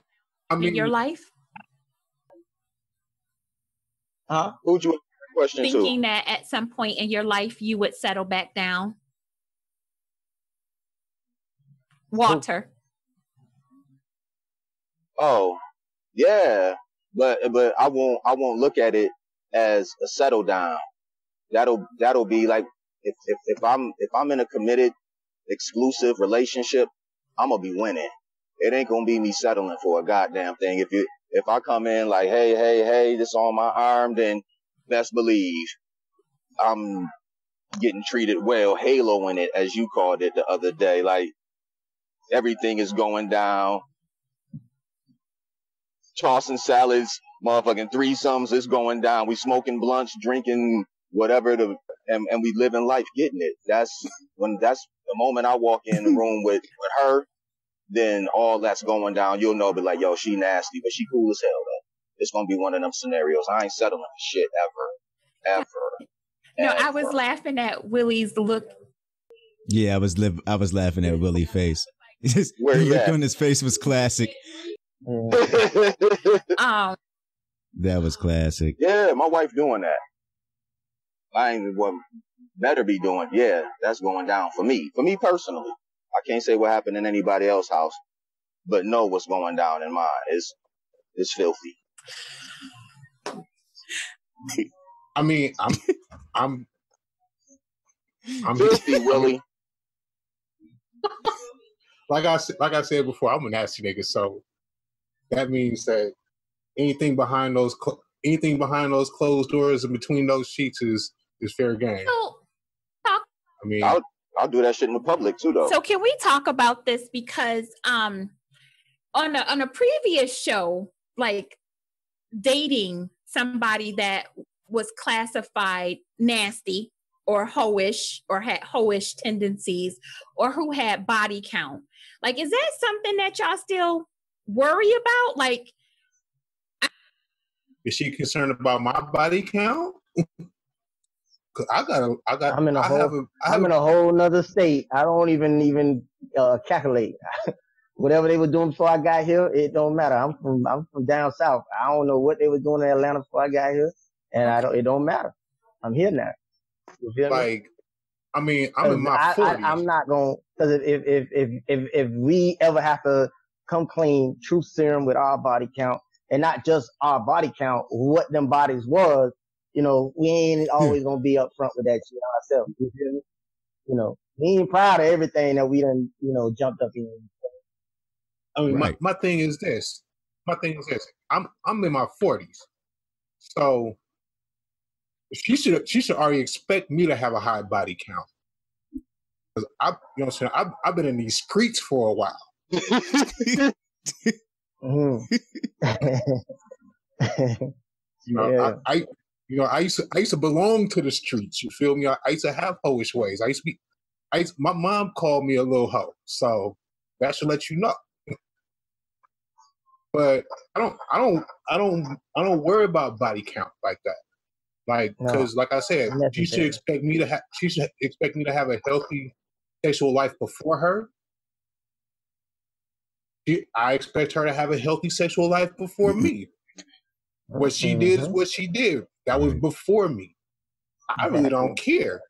in your life? Huh? Who'd you question Thinking that at some point in your life you would settle back down? Walter. Oh, yeah. But I won't look at it as a settle down. That'll be like if I'm in a committed exclusive relationship, I'm gonna be winning. It ain't gonna be me settling for a goddamn thing. If I come in like, hey, this on my arm, then best believe I'm getting treated well, haloing it, as you called it the other day. Like, everything is going down. Tossing salads, motherfucking threesomes is going down. We smoking blunts, drinking whatever, and we living life getting it. That's the moment I walk in the room with her, then all that's going down. You'll know, but like, yo, she nasty, but she cool as hell though. It's gonna be one of them scenarios. I ain't settling for shit ever. No, I was laughing at Willie's look. Yeah, I was laughing at Willie's face. Where the look on his face was classic. That was classic. Yeah, my wife doing that. I ain't what better be doing. Yeah, that's going down for me. For me personally. I can't say what happened in anybody else's house, but know what's going down in mine. It's filthy. I mean, I'm filthy, Willie. Like I said before, I'm a nasty nigga, so that means that anything behind those closed doors and between those sheets is fair game. So, I mean, I'll do that shit in the public too, though. So can we talk about this because on a previous show, like dating somebody that was classified nasty or hoish or had hoish tendencies or who had body count. Like, is that something that y'all still worry about? Like, is she concerned about my body count? I'm in a whole nother state. I don't even calculate. Whatever they were doing before I got here, it don't matter. I'm from down south. I don't know what they were doing in Atlanta before I got here, and it don't matter. I'm here now. You feel me? I mean, I'm in my 40s. I'm not going, because if we ever have to come clean, truth serum with our body count, and not just our body count, what them bodies was, we ain't always gonna be up front with that shit ourselves. You feel me? We ain't proud of everything that we done, jumped up in. I mean, right. my thing is this. I'm in my 40s, so she should already expect me to have a high body count. Because I've been in these streets for a while. I used to belong to the streets. You feel me? I used to have hoish ways. My mom called me a little hoe, so that should let you know. But I don't worry about body count like that. Because like I said, she should expect me to have a healthy sexual life before her. I expect her to have a healthy sexual life before me. What she did is what she did. That was before me. I really don't care.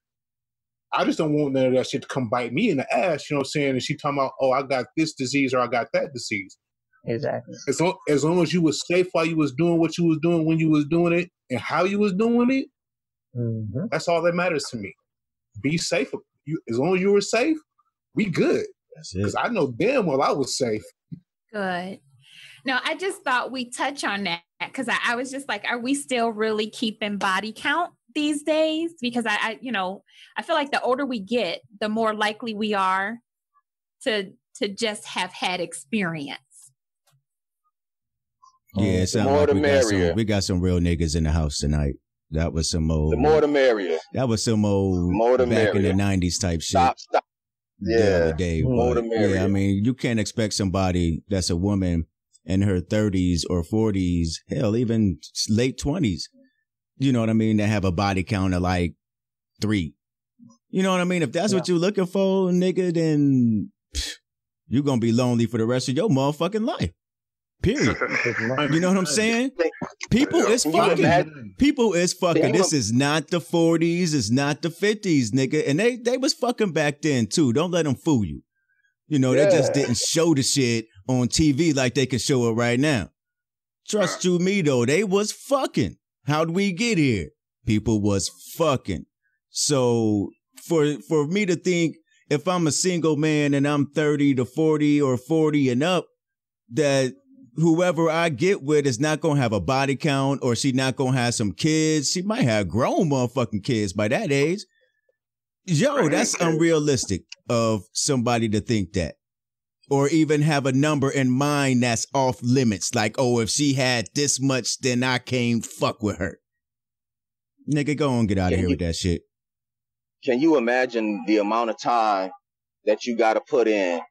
I just don't want none of that shit to come bite me in the ass, you know what I'm saying? And she talking about, oh, I got this disease or I got that disease. Exactly. As long as you was safe while you was doing what you was doing, when you was doing it, and how you was doing it, that's all that matters to me. Be safe. As long as you were safe, we good. Because I know damn well I was safe. Good. No, I just thought we'd touch on that because I was just like, are we still really keeping body count these days? Because I feel like the older we get, the more likely we are to just have had experience. Yeah, it sounds like we got some real niggas in the house tonight. That was some old. The more the merrier. That was some old back in the 90s type shit. Stop. Yeah. More the merrier. Yeah, I mean, you can't expect somebody that's a woman in her 30s or 40s, hell, even late 20s, you know what I mean, to have a body count of like 3. You know what I mean? If that's what you're looking for, nigga, then you're going to be lonely for the rest of your motherfucking life. Period. You know what I'm saying? People is fucking. People is fucking. This is not the 40s. It's not the 50s, nigga. And they was fucking back then, too. Don't let them fool you. You know, they just didn't show the shit on TV like they can show it right now. Trust you me, though. They was fucking. How'd we get here? People was fucking. So for me to think if I'm a single man and I'm 30 to 40 or 40 and up, that whoever I get with is not going to have a body count or she not going to have some kids. She might have grown motherfucking kids by that age. Yo, that's unrealistic of somebody to think that. Or even have a number in mind that's off limits. Like, oh, if she had this much, then I can't fuck with her. Nigga, go on, get out of here with that shit. Can you imagine the amount of time that you got to put in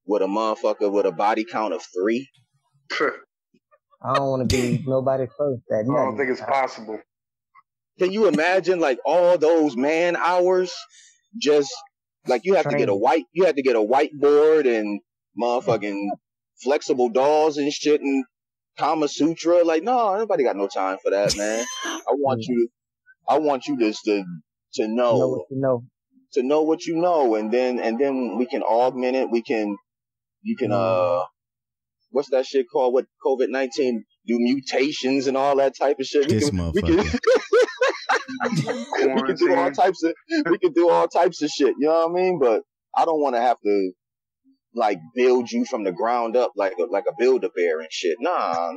with a motherfucker with a body count of 3? I don't want to be nobody first. I don't think it's possible. Can you imagine like all those man hours? Just like you have to get a whiteboard and motherfucking flexible dolls and shit and Kama Sutra. Like, no, nobody got no time for that, man. I want you just to know what you know, and then we can augment it. You can what's that shit called? What COVID-19 do mutations and all that type of shit. We could do all types of shit. You know what I mean? But I don't want to have to like build you from the ground up like a Build-A-Bear and shit. Nah.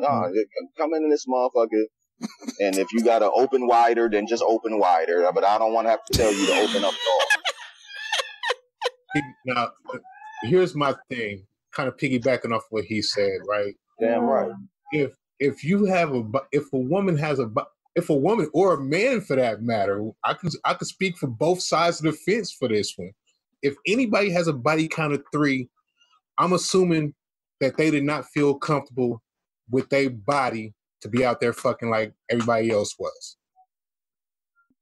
Come in this motherfucker. And if you gotta open wider, then just open wider. But I don't want to have to tell you to open up all. Now, here's my thing, kind of piggybacking off what he said, right? Damn right. If a woman or a man for that matter, I could speak for both sides of the fence for this one. If anybody has a body count of 3, I'm assuming that they did not feel comfortable with their body to be out there fucking like everybody else was.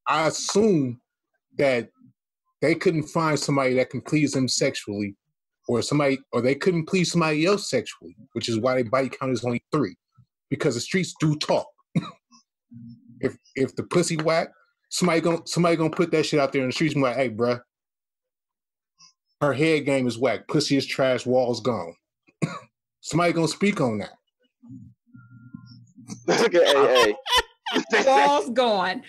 I assume that they couldn't find somebody that can please them sexually, or they couldn't please somebody else sexually, which is why their body count is only 3, because the streets do talk. If the pussy whack, somebody gonna put that shit out there in the streets and be like, hey, bruh, her head game is whack, pussy is trash, walls gone. Somebody gonna speak on that. Okay, Walls gone.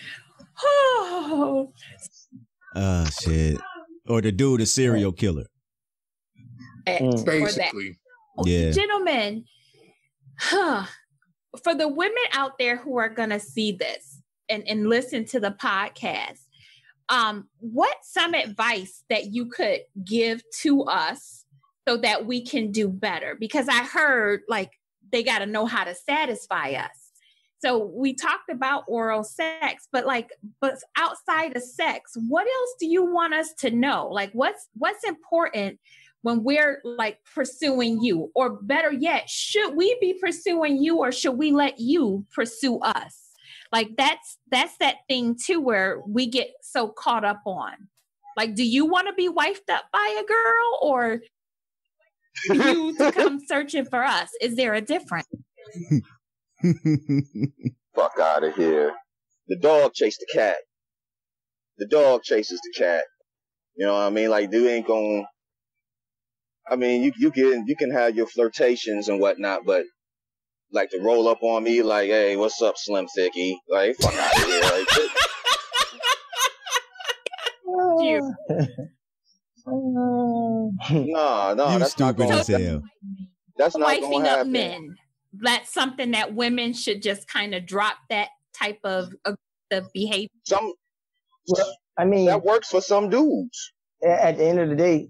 Oh shit. Or the dude, a serial killer. Basically. Yeah. Gentlemen, for the women out there who are going to see this and listen to the podcast, what's some advice that you could give to us so that we can do better? Because I heard like they got to know how to satisfy us. So we talked about oral sex, but outside of sex, what else do you want us to know? Like what's important when we're like pursuing you? Or better yet, should we be pursuing you, or should we let you pursue us? Like that's that thing too where we get so caught up on. Like, do you want to be wifed up by a girl, or you to come searching for us? Is there a difference? Fuck out of here. The dog chased the cat. The dog chases the cat. You know what I mean? Like, dude ain't gonna. I mean, you can have your flirtations and whatnot, but like to roll up on me like, hey, what's up, Slim Thicky? Like, fuck out of here. Like, no, you that's stupid not as hell. That's not wifing gonna happen. up men. That's something that women should just kind of drop that type of the behavior. I mean, that works for some dudes. At the end of the day,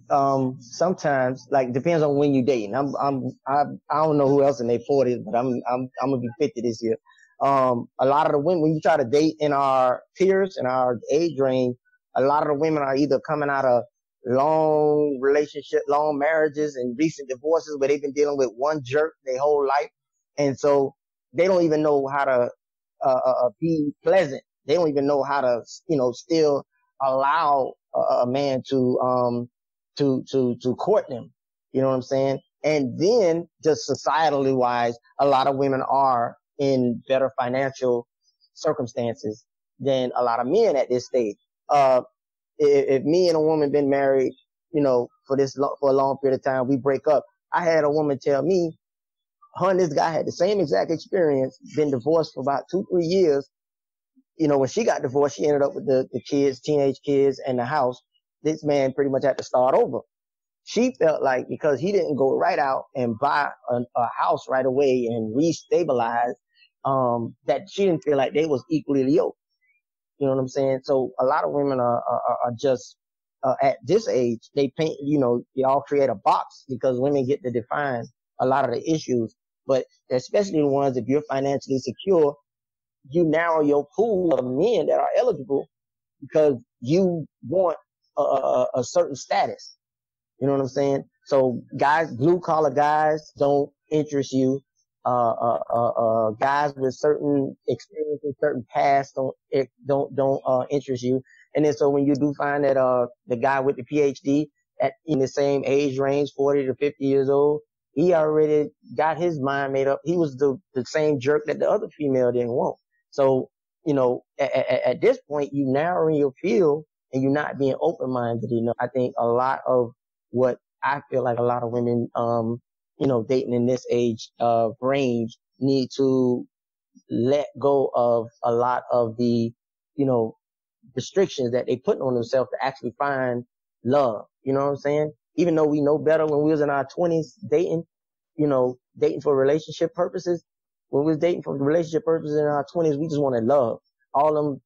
sometimes, like, depends on when you dating. I don't know who else in their 40s, but I'm gonna be 50 this year. A lot of the women, when you try to date in our peers, in our age range, a lot of the women are either coming out of long relationship, long marriages and recent divorces where they've been dealing with one jerk their whole life. And so they don't even know how to, be pleasant. They don't even know how to, still allow a man to court them. You know what I'm saying? And then just societally wise, a lot of women are in better financial circumstances than a lot of men at this stage. If me and a woman been married, for a long period of time, we break up. I had a woman tell me, her and this guy had the same exact experience, been divorced for about 2-3 years. When she got divorced, she ended up with the kids, teenage kids, and the house. This man pretty much had to start over. She felt like because he didn't go right out and buy a house right away and restabilize, that she didn't feel like they was equally yoked. You know what I'm saying? So a lot of women are just, at this age, they paint, they all create a box because women get to define a lot of the issues. But especially the ones, if you're financially secure, you narrow your pool of men that are eligible because you want a certain status. You know what I'm saying? So guys, blue collar guys don't interest you. Guys with certain experiences, certain past don't interest you. And then so when you do find that the guy with the PhD in the same age range, 40 to 50 years old, he already got his mind made up. He was the same jerk that the other female didn't want. So, at this point, you narrowing your field and you're not being open-minded enough. I think a lot of what I feel like a lot of women, dating in this age range need to let go of a lot of the, restrictions that they put on themselves to actually find love. You know what I'm saying? Even though we know better when we was in our 20s dating, dating for relationship purposes. When we was dating for relationship purposes in our 20s, we just wanted love. All them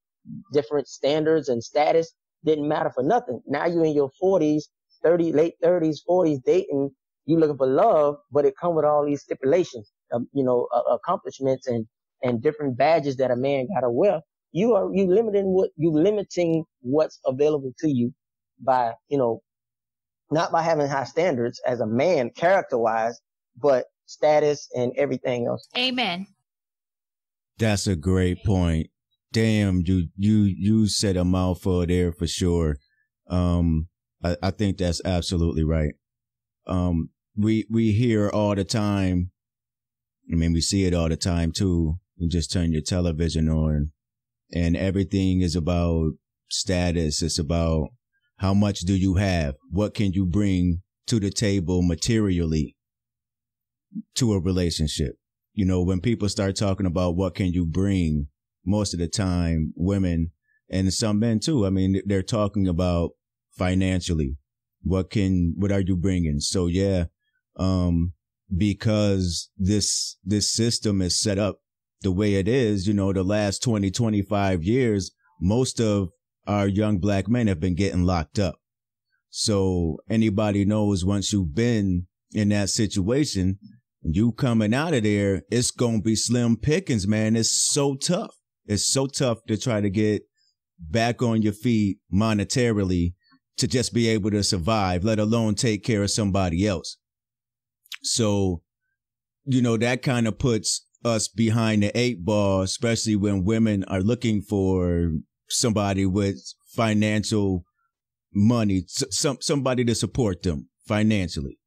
different standards and status didn't matter for nothing. Now you're in your 40s, late 30s, 40s dating, you looking for love, but it comes with all these stipulations, accomplishments and different badges that a man gotta wear. You limiting what's available to you by, not by having high standards as a man character wise, but status and everything else. Amen. That's a great point. Damn, you said a mouthful there for sure. I think that's absolutely right. We hear all the time. I mean, we see it all the time too. You just turn your television on and everything is about status. It's about how much do you have? What can you bring to the table materially to a relationship? When people start talking about what can you bring, most of the time, women and some men too, I mean, they're talking about financially. What are you bringing? So yeah, because this system is set up the way it is, the last 20, 25 years, most of our young black men have been getting locked up. So anybody knows once you've been in that situation, you coming out of there, it's going to be slim pickings, man. It's so tough. It's so tough to try to get back on your feet monetarily to just be able to survive, let alone take care of somebody else. So, that kind of puts us behind the 8 ball, especially when women are looking for somebody with financial money, somebody to support them financially.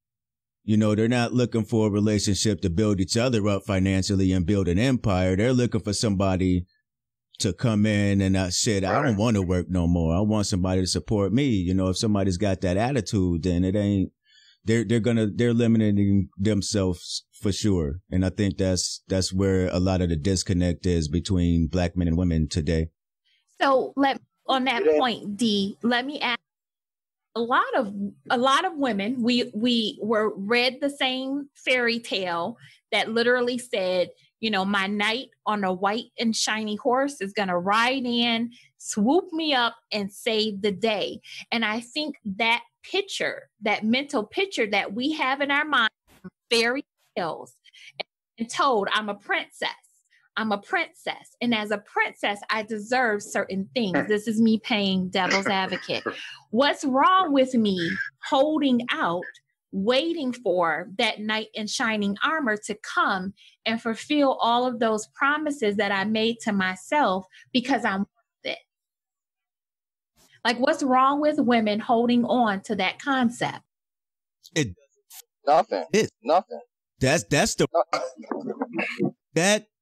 They're not looking for a relationship to build each other up financially and build an empire. They're looking for somebody to come in and I don't want to work no more. I want somebody to support me. If somebody's got that attitude, then it ain't, they're limiting themselves for sure. And I think that's where a lot of the disconnect is between black men and women today. So on that point, D, let me ask, a lot of women, we were read the same fairy tale that literally said, my knight on a white and shiny horse is going to ride in, swoop me up and save the day. And I think that picture, that mental picture that we have in our mind, fairy tales, and told, I'm a princess. And as a princess, I deserve certain things. This is me playing devil's advocate. What's wrong with me holding out, waiting for that knight in shining armor to come and fulfill all of those promises that I made to myself because I'm worth it? Like, what's wrong with women holding on to that concept? Nothing. That's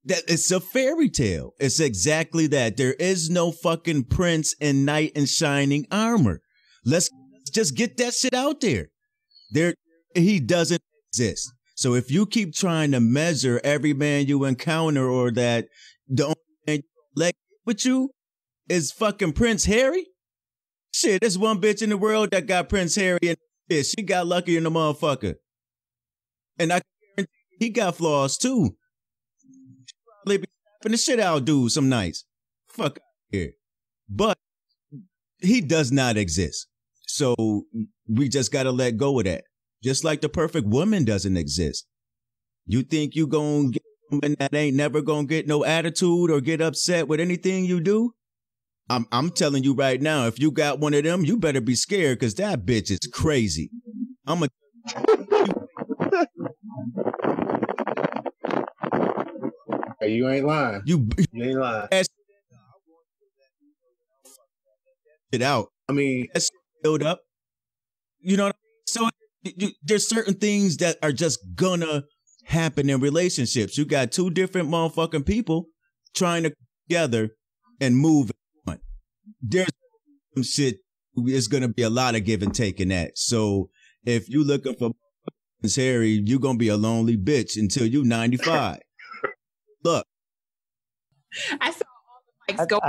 that it's a fairy tale. It's exactly that. There is no fucking prince and knight in shining armor. Let's just get that shit out there. He doesn't exist. So if you keep trying to measure every man you encounter or that the only man you let with you is fucking Prince Harry, shit, there's one bitch in the world that got Prince Harry and shit, she got lucky in the motherfucker. And I guarantee he got flaws too. Probably be slapping the shit out dude some nights. Fuck out here. But he does not exist. So we just got to let go of that. Just like the perfect woman doesn't exist. You think you gonna get a woman that ain't never gonna get no attitude or get upset with anything you do? I'm telling you right now, if you got one of them, you better be scared because that bitch is crazy. You ain't lying. You ain't lying. It out. I mean, that's build up. You know what I mean? So there's certain things that are just gonna happen in relationships. You got two different motherfucking people trying to come together and move on. There's some shit. It's gonna be a lot of give and take in that. So if you looking for Prince Harry, you're gonna be a lonely bitch until you 95. Look, I saw all the mics go.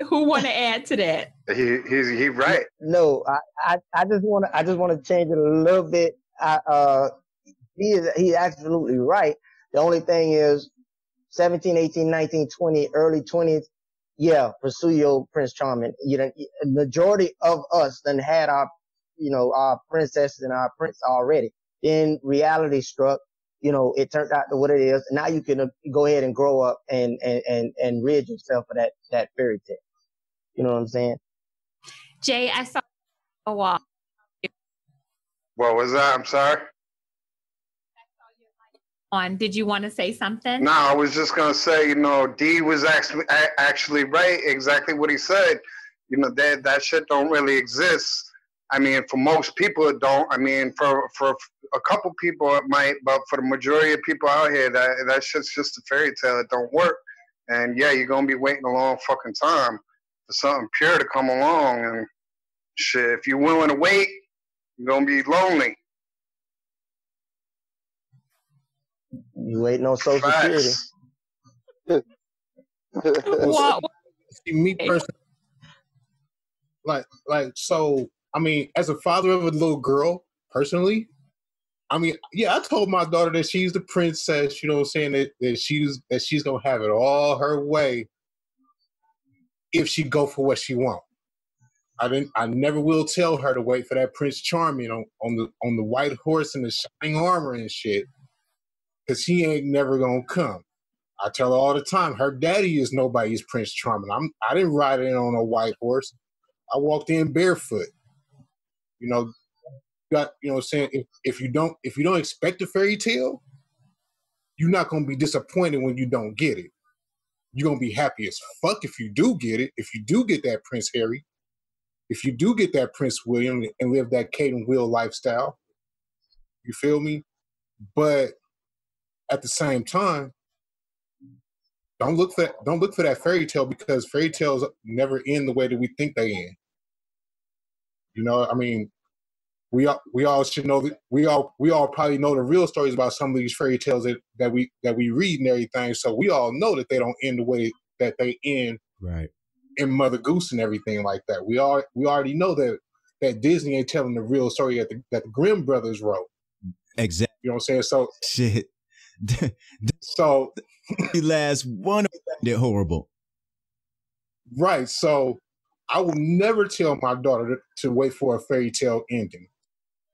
Who want to add to that? He right. No, I just want to change it a little bit. He's absolutely right. The only thing is 17, 18, 19, 20, early 20s. Yeah, pursue your Prince Charming. You know, majority of us then had our princesses and our prince already. Then reality struck. You know, it turned out to what it is. Now you can go ahead and grow up and rid yourself of that fairy tale. You know what I'm saying? Jay, I saw a wall. What was that? I'm sorry. Did you want to say something? No, I was just gonna say, D was actually right. Exactly what he said. That shit don't really exist. I mean, for most people, it don't. I mean, for a couple people, it might, but for the majority of people out here, that shit's just a fairy tale. It don't work. And yeah, you're gonna be waiting a long fucking time for something pure to come along. And shit, if you're willing to wait, you're gonna be lonely. You waiting on Social Security. See, me personally, so, I mean, as a father of a little girl, personally, I mean, yeah, I told my daughter that she's the princess, you know what I'm saying, that she's going to have it all her way if she go for what she wants. I never will tell her to wait for that Prince Charming on the white horse and the shining armor and shit, because he ain't never going to come. I tell her all the time, her daddy is nobody's Prince Charming. I didn't ride in on a white horse. I walked in barefoot. You know what I'm saying? If you don't expect a fairy tale, you're not gonna be disappointed when you don't get it. You're gonna be happy as fuck if you do get it. If you do get that Prince Harry, if you do get that Prince William and live that Kate and Will lifestyle. You feel me? But at the same time, don't look for that fairy tale, because fairy tales never end the way that we think they end. You know, I mean, we all should know that we all probably know the real stories about some of these fairy tales that we read and everything. So we all know that they don't end the way that they end, right, in Mother Goose and everything like that. We already know that Disney ain't telling the real story that the Grimm brothers wrote. Exactly. You know what I'm saying? So shit. So the last one did horrible. Right. So I will never tell my daughter to wait for a fairy tale ending,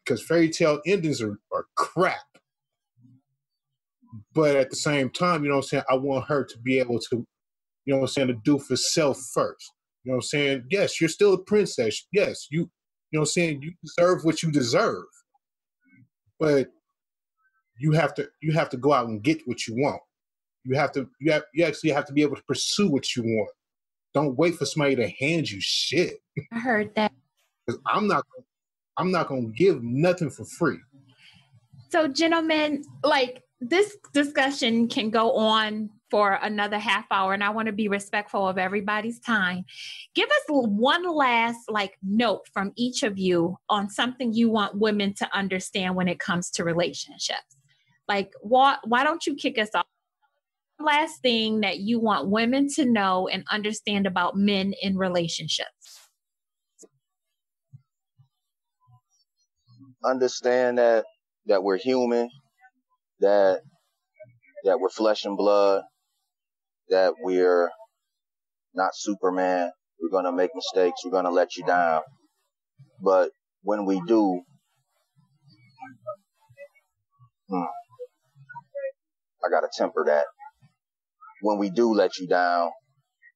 because fairy tale endings are crap. But at the same time, you know what I'm saying, I want her to be able to, you know what I'm saying, to do for self first. You know what I'm saying? Yes, you're still a princess. Yes, you know what I'm saying, you deserve what you deserve. But you have to go out and get what you want. You actually have to be able to pursue what you want. Don't wait for somebody to hand you shit. I heard that. Because I'm not gonna give nothing for free. So, gentlemen, like, this discussion can go on for another half hour, and I want to be respectful of everybody's time. Give us one last note from each of you on something you want women to understand when it comes to relationships. Like, why don't you kick us off? Last thing that you want women to know and understand about men in relationships. Understand that we're human, that we're flesh and blood, that we're not Superman. We're going to make mistakes. We're going to let you down. But when we do, I got to temper that. When we do let you down,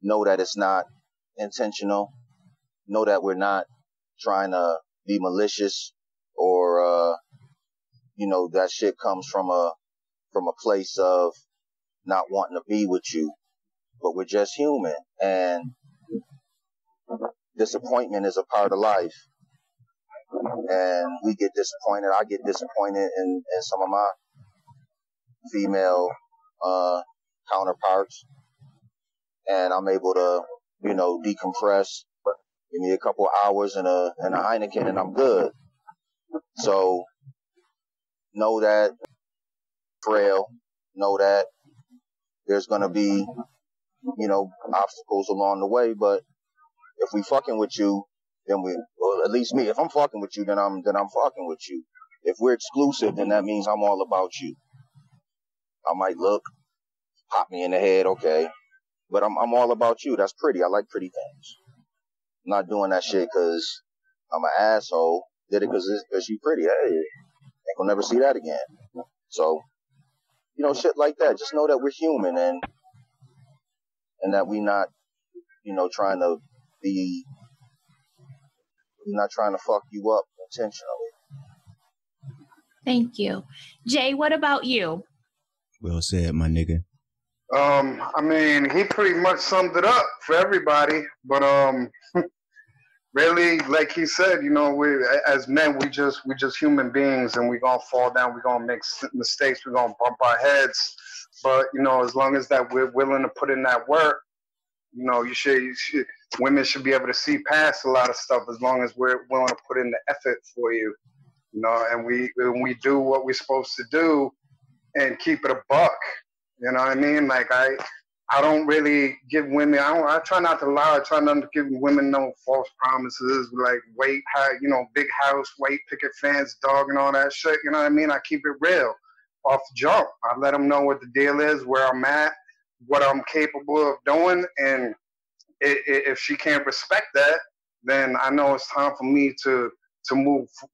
know that it's not intentional. Know that we're not trying to be malicious, or that shit comes from a place of not wanting to be with you. But we're just human, and disappointment is a part of life. And we get disappointed. I get disappointed in some of my female counterparts, and I'm able to, decompress. Give me a couple hours and a Heineken, and I'm good. So know that frail. Know that there's gonna be, obstacles along the way, but If we fucking with you, then well, at least me, if I'm fucking with you, then I'm fucking with you. If we're exclusive, then that means I'm all about you. I might look, pop me in the head, okay. But I'm all about you. That's pretty. I like pretty things. I'm not doing that shit because I'm an asshole. Did it because you pretty. Hey, ain't gonna never see that again. So, you know, shit like that. Just know that we're human and that we not, you know, trying to fuck you up intentionally. Thank you. Jay, what about you? Well said, my nigga. I mean, he pretty much summed it up for everybody, but really, like he said, you know, we as men, we just human beings, and we gonna fall down, we gonna make mistakes, we gonna bump our heads, but you know, as long as that we're willing to put in that work, you know, women should be able to see past a lot of stuff as long as we're willing to put in the effort for you, you know, and we do what we're supposed to do and keep it a buck. You know what I mean? Like I don't really give women. I try not to lie. I try not to give women no false promises like weight, you know, big house, white picket fence, dog, and all that shit. You know what I mean? I keep it real off the jump. I let them know what the deal is, where I'm at, what I'm capable of doing, and if she can't respect that, then I know it's time for me to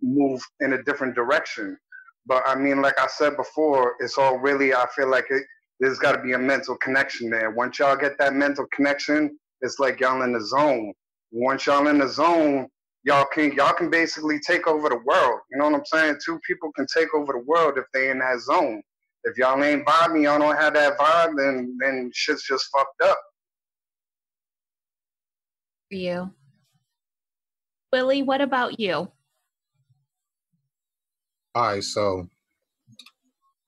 move in a different direction. But I mean, like I said before, it's all really. I feel like there's got to be a mental connection there. Once y'all get that mental connection, it's like y'all in the zone. Once y'all in the zone, y'all can basically take over the world. You know what I'm saying? Two people can take over the world if they in that zone. If y'all ain't vibing, y'all don't have that vibe, then shit's just fucked up. For you. Willie, what about you? All right, so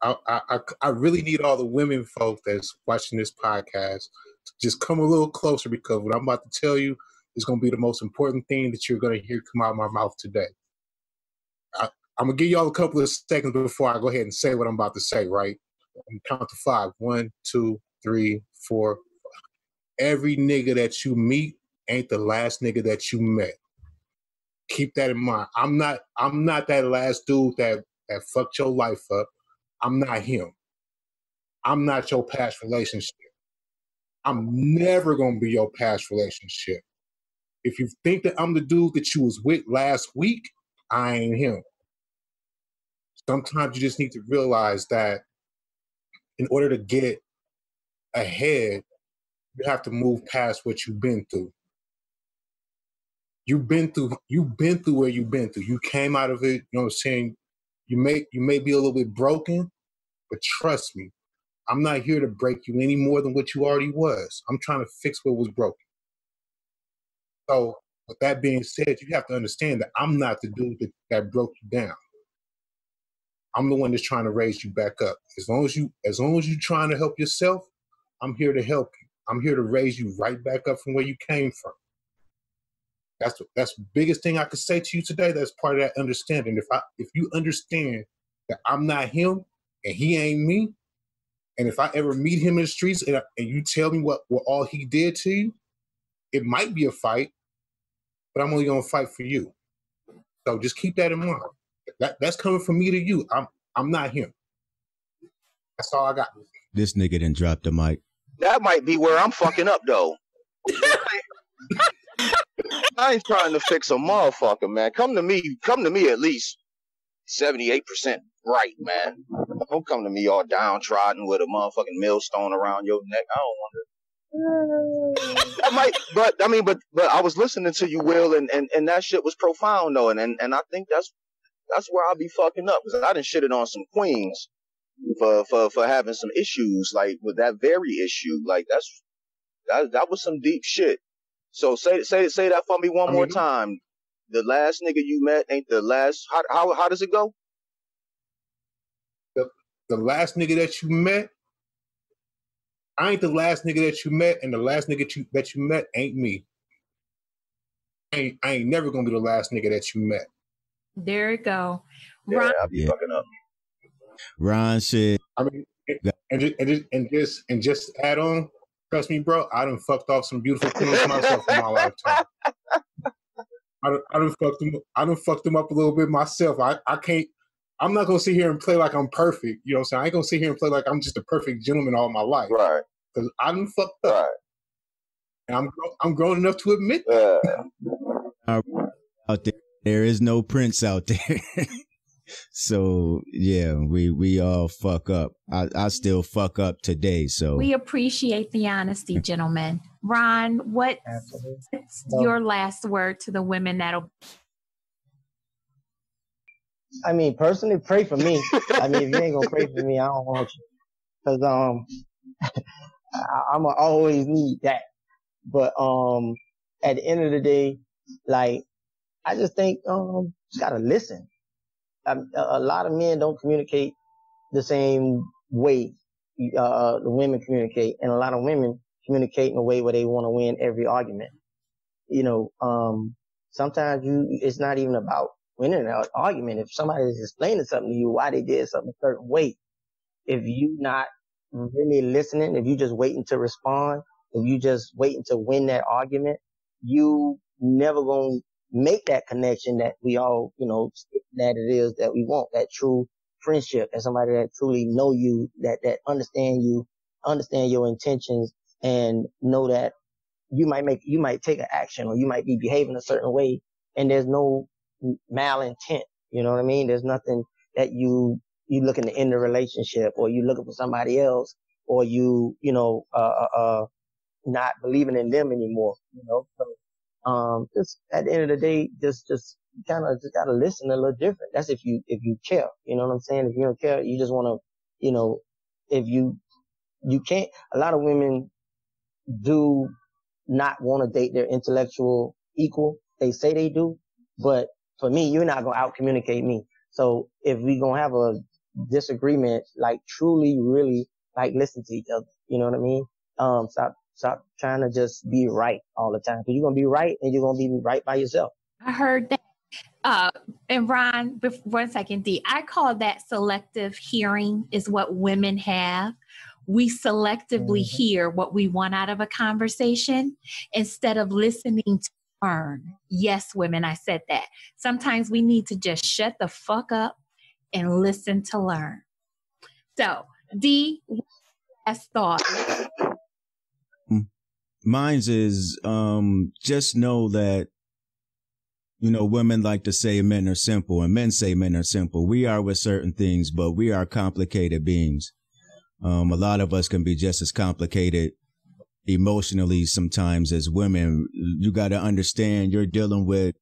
I really need all the women folk that's watching this podcast to just come a little closer, because what I'm about to tell you is going to be the most important thing that you're going to hear come out of my mouth today. I'm going to give y'all a couple of seconds before I go ahead and say what I'm about to say, right? I'm count to 5. 1, 2, 3, 4. Every nigga that you meet ain't the last nigga that you met. Keep that in mind. I'm not that last dude that fucked your life up. I'm not him. I'm not your past relationship. I'm never going to be your past relationship. If you think that I'm the dude that you was with last week, I ain't him. Sometimes you just need to realize that in order to get ahead, you have to move past what you've been through. You've been through where you've been through. You came out of it, you know what I'm saying? You may be a little bit broken, but trust me, I'm not here to break you any more than what you already was. I'm trying to fix what was broken. So with that being said, you have to understand that I'm not the dude that broke you down. I'm the one that's trying to raise you back up. As long as you're trying to help yourself, I'm here to help you. I'm here to raise you right back up from where you came from. That's the biggest thing I could say to you today. That's part of that understanding. If you understand that I'm not him and he ain't me, and if I ever meet him in the streets and you tell me what all he did to you, it might be a fight, but I'm only gonna fight for you. So just keep that in mind. That's coming from me to you. I'm not him. That's all I got. This nigga done dropped the mic. That might be where I'm fucking up though. I ain't trying to fix a motherfucker, man. Come to me at least 78% right, man. Don't come to me all downtrodden with a motherfucking millstone around your neck. I don't want to. I might, but I was listening to you, Will, and that shit was profound though, and I think that's where I'll be fucking up, because I done shitted on some queens for having some issues, like with that very issue. Like that was some deep shit. So say that for me one more time. The last nigga you met ain't the last. How does it go? The last nigga that you met, I ain't the last nigga that you met, and the last nigga that you met ain't me. I ain't never gonna be the last nigga that you met. There you go. Yeah, I'll be fucking up. Ron said. I mean, and just add on. Trust me, bro. I done fucked off some beautiful queens myself in my lifetime. I done fucked them up a little bit myself. I can't. I'm not gonna sit here and play like I'm perfect. You know what I'm saying? I ain't gonna sit here and play like I'm just a perfect gentleman all my life. Right. Because I done fucked up. Right. And I'm grown enough to admit that. Out there is no prince out there. So yeah, we all fuck up. I still fuck up today. So we appreciate the honesty, gentlemen. Ron, what's your last word to the women that'll? I mean, personally, pray for me. I mean, if you ain't gonna pray for me, I don't want you, because I'ma always need that. But at the end of the day, like, I just think you gotta listen. A lot of men don't communicate the same way the women communicate, and a lot of women communicate in a way where they want to win every argument. You know, sometimes it's not even about winning an argument. If somebody is explaining something to you why they did something a certain way, if you not really listening, if you just waiting to respond, if you just waiting to win that argument, you never gonna make that connection that we all, you know, that it is that we want, that true friendship, and somebody that truly know you, that understand you, understand your intentions, and know that you might take an action, or you might be behaving a certain way, and there's no malintent. You know what I mean? There's nothing that you looking to end the relationship, or you looking for somebody else, or you know, not believing in them anymore, you know? So, just at the end of the day, just kind of just gotta listen a little different. That's if you care, you know what I'm saying? If you don't care, you just want to, you know, if you can't, a lot of women do not want to date their intellectual equal. They say they do, but for me, you're not going to out communicate me. So if we going to have a disagreement, like truly, really, like listen to each other, you know what I mean? Stop trying to just be right all the time. Because you're going to be right, and you're going to be right by yourself. I heard that. And Ron, 1 second, D, I call that selective hearing is what women have. We selectively hear what we want out of a conversation instead of listening to learn. Yes, women, I said that. Sometimes we need to just shut the fuck up and listen to learn. So, D, last thought. Mine's is just know that, you know, women like to say men are simple, and men say men are simple. We are with certain things, but we are complicated beings. A lot of us can be just as complicated emotionally sometimes as women. You got to understand you're dealing with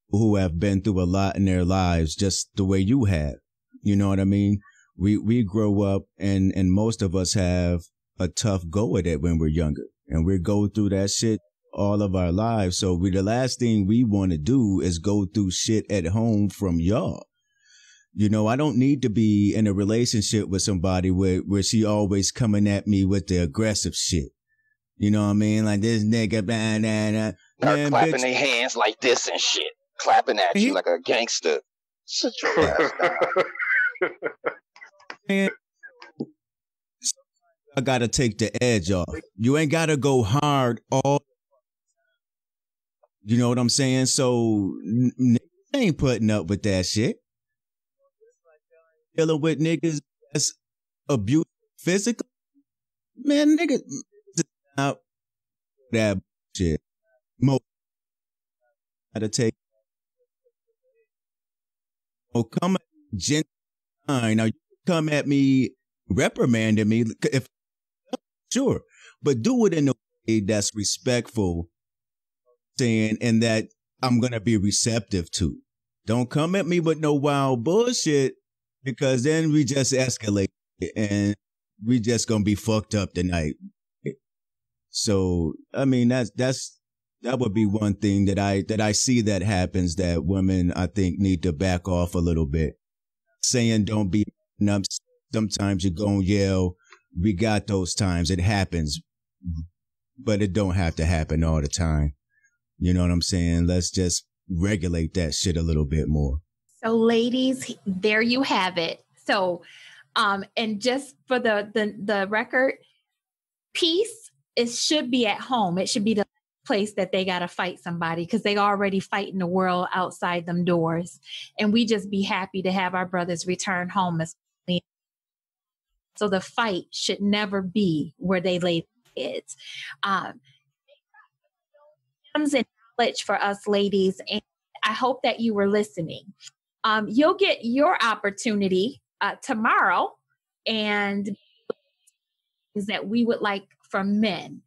who have been through a lot in their lives just the way you have. You know what I mean? We grow up and most of us have a tough go at it when we're younger, and we go through that shit all of our lives. So the last thing we want to do is go through shit at home from y'all. You know, I don't need to be in a relationship with somebody where she always coming at me with the aggressive shit. You know what I mean? Like this nigga, blah, blah, blah. Man, clapping their hands like this and shit. Clapping at you like a gangster. Shut your ass down. Man, I gotta take the edge off. You ain't gotta go hard all. You know what I'm saying? So niggas ain't putting up with that shit. Dealing with niggas that's abuse physical, man, niggas out that shit. Most gotta take. Oh, come at Jen. Now you come at me reprimanding me if sure, but do it in a way that's respectful, saying, and that I'm gonna be receptive to. Don't come at me with no wild bullshit, because then we just escalate and we just gonna be fucked up tonight. So I mean that would be one thing that I see that happens, that women I think need to back off a little bit. Saying don't be up. Sometimes you're gonna yell. We got those times. It happens, but it don't have to happen all the time. You know what I'm saying? Let's just regulate that shit a little bit more. So ladies, there you have it. So, and just for the record, peace, it should be at home. It should be the place that they got to fight somebody, because they already fighting the world outside them doors. And we just be happy to have our brothers return home. So the fight should never be where they lay their heads. And knowledge for us ladies, and I hope that you were listening. You'll get your opportunity tomorrow, and is that we would like from men.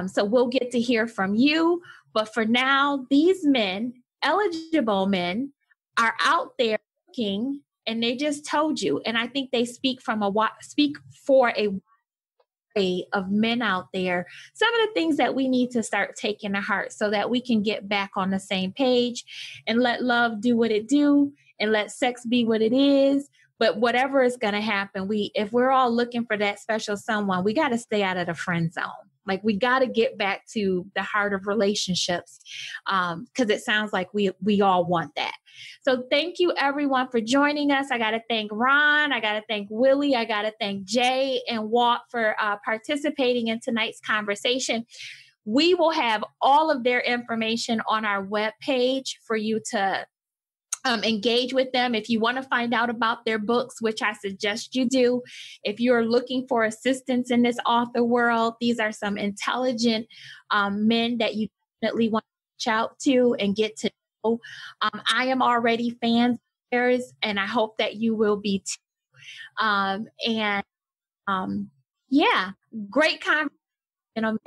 So we'll get to hear from you. But for now, these men, eligible men, are out there looking, and they just told you. And I think they speak for a way of men out there. Some of the things that we need to start taking to heart so that we can get back on the same page and let love do what it do and let sex be what it is. But whatever is going to happen, if we're all looking for that special someone, we got to stay out of the friend zone. Like, we got to get back to the heart of relationships, because it sounds like we all want that. So thank you, everyone, for joining us. I got to thank Ron. I got to thank Willie. I got to thank Jay and Walt for participating in tonight's conversation. We will have all of their information on our webpage for you to engage with them. If you want to find out about their books, which I suggest you do, if you're looking for assistance in this author world, these are some intelligent men that you definitely want to reach out to and get to know. I am already fans of theirs, and I hope that you will be too. Yeah, great conversation.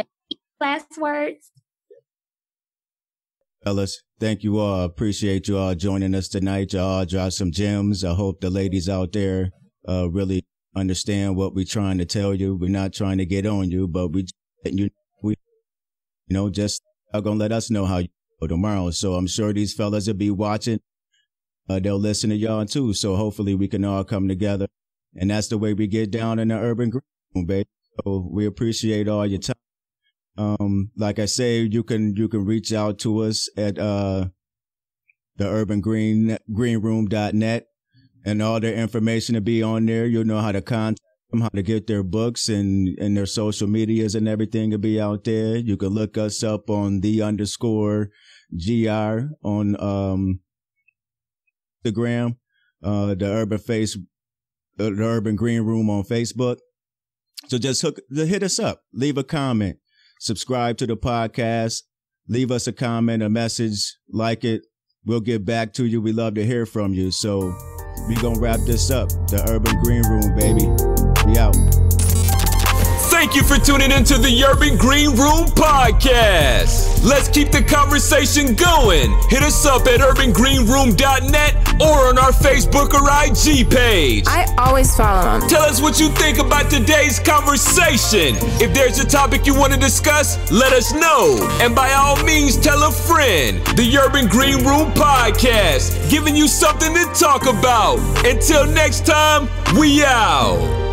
Last words. Fellas, thank you all. Appreciate you all joining us tonight. Y'all dropped some gems. I hope the ladies out there really understand what we're trying to tell you. We're not trying to get on you, but just are gonna let us know how you go tomorrow. So I'm sure these fellas will be watching. They'll listen to y'all too. So hopefully we can all come together. And that's the way we get down in the urban green room, baby. So we appreciate all your time. Like I say, you can reach out to us at the urbangreenroom.net, and all their information will be on there. You'll know how to contact them, how to get their books, and their social medias and everything will be out there. You can look us up on _GR on Instagram, the Urban Green Room on Facebook. So just hit us up, leave a comment. Subscribe to the podcast, leave us a comment, a message, like it. We'll get back to you. We love to hear from you. So we're going to wrap this up. The Urban Green Room, baby. We out. Thank you for tuning into the Urban Green Room podcast. Let's keep the conversation going. Hit us up at urbangreenroom.net or on our Facebook or IG page. I always follow them. Tell us what you think about today's conversation. If there's a topic you want to discuss, let us know. And by all means, tell a friend. The Urban Green Room podcast, giving you something to talk about. Until next time, we out.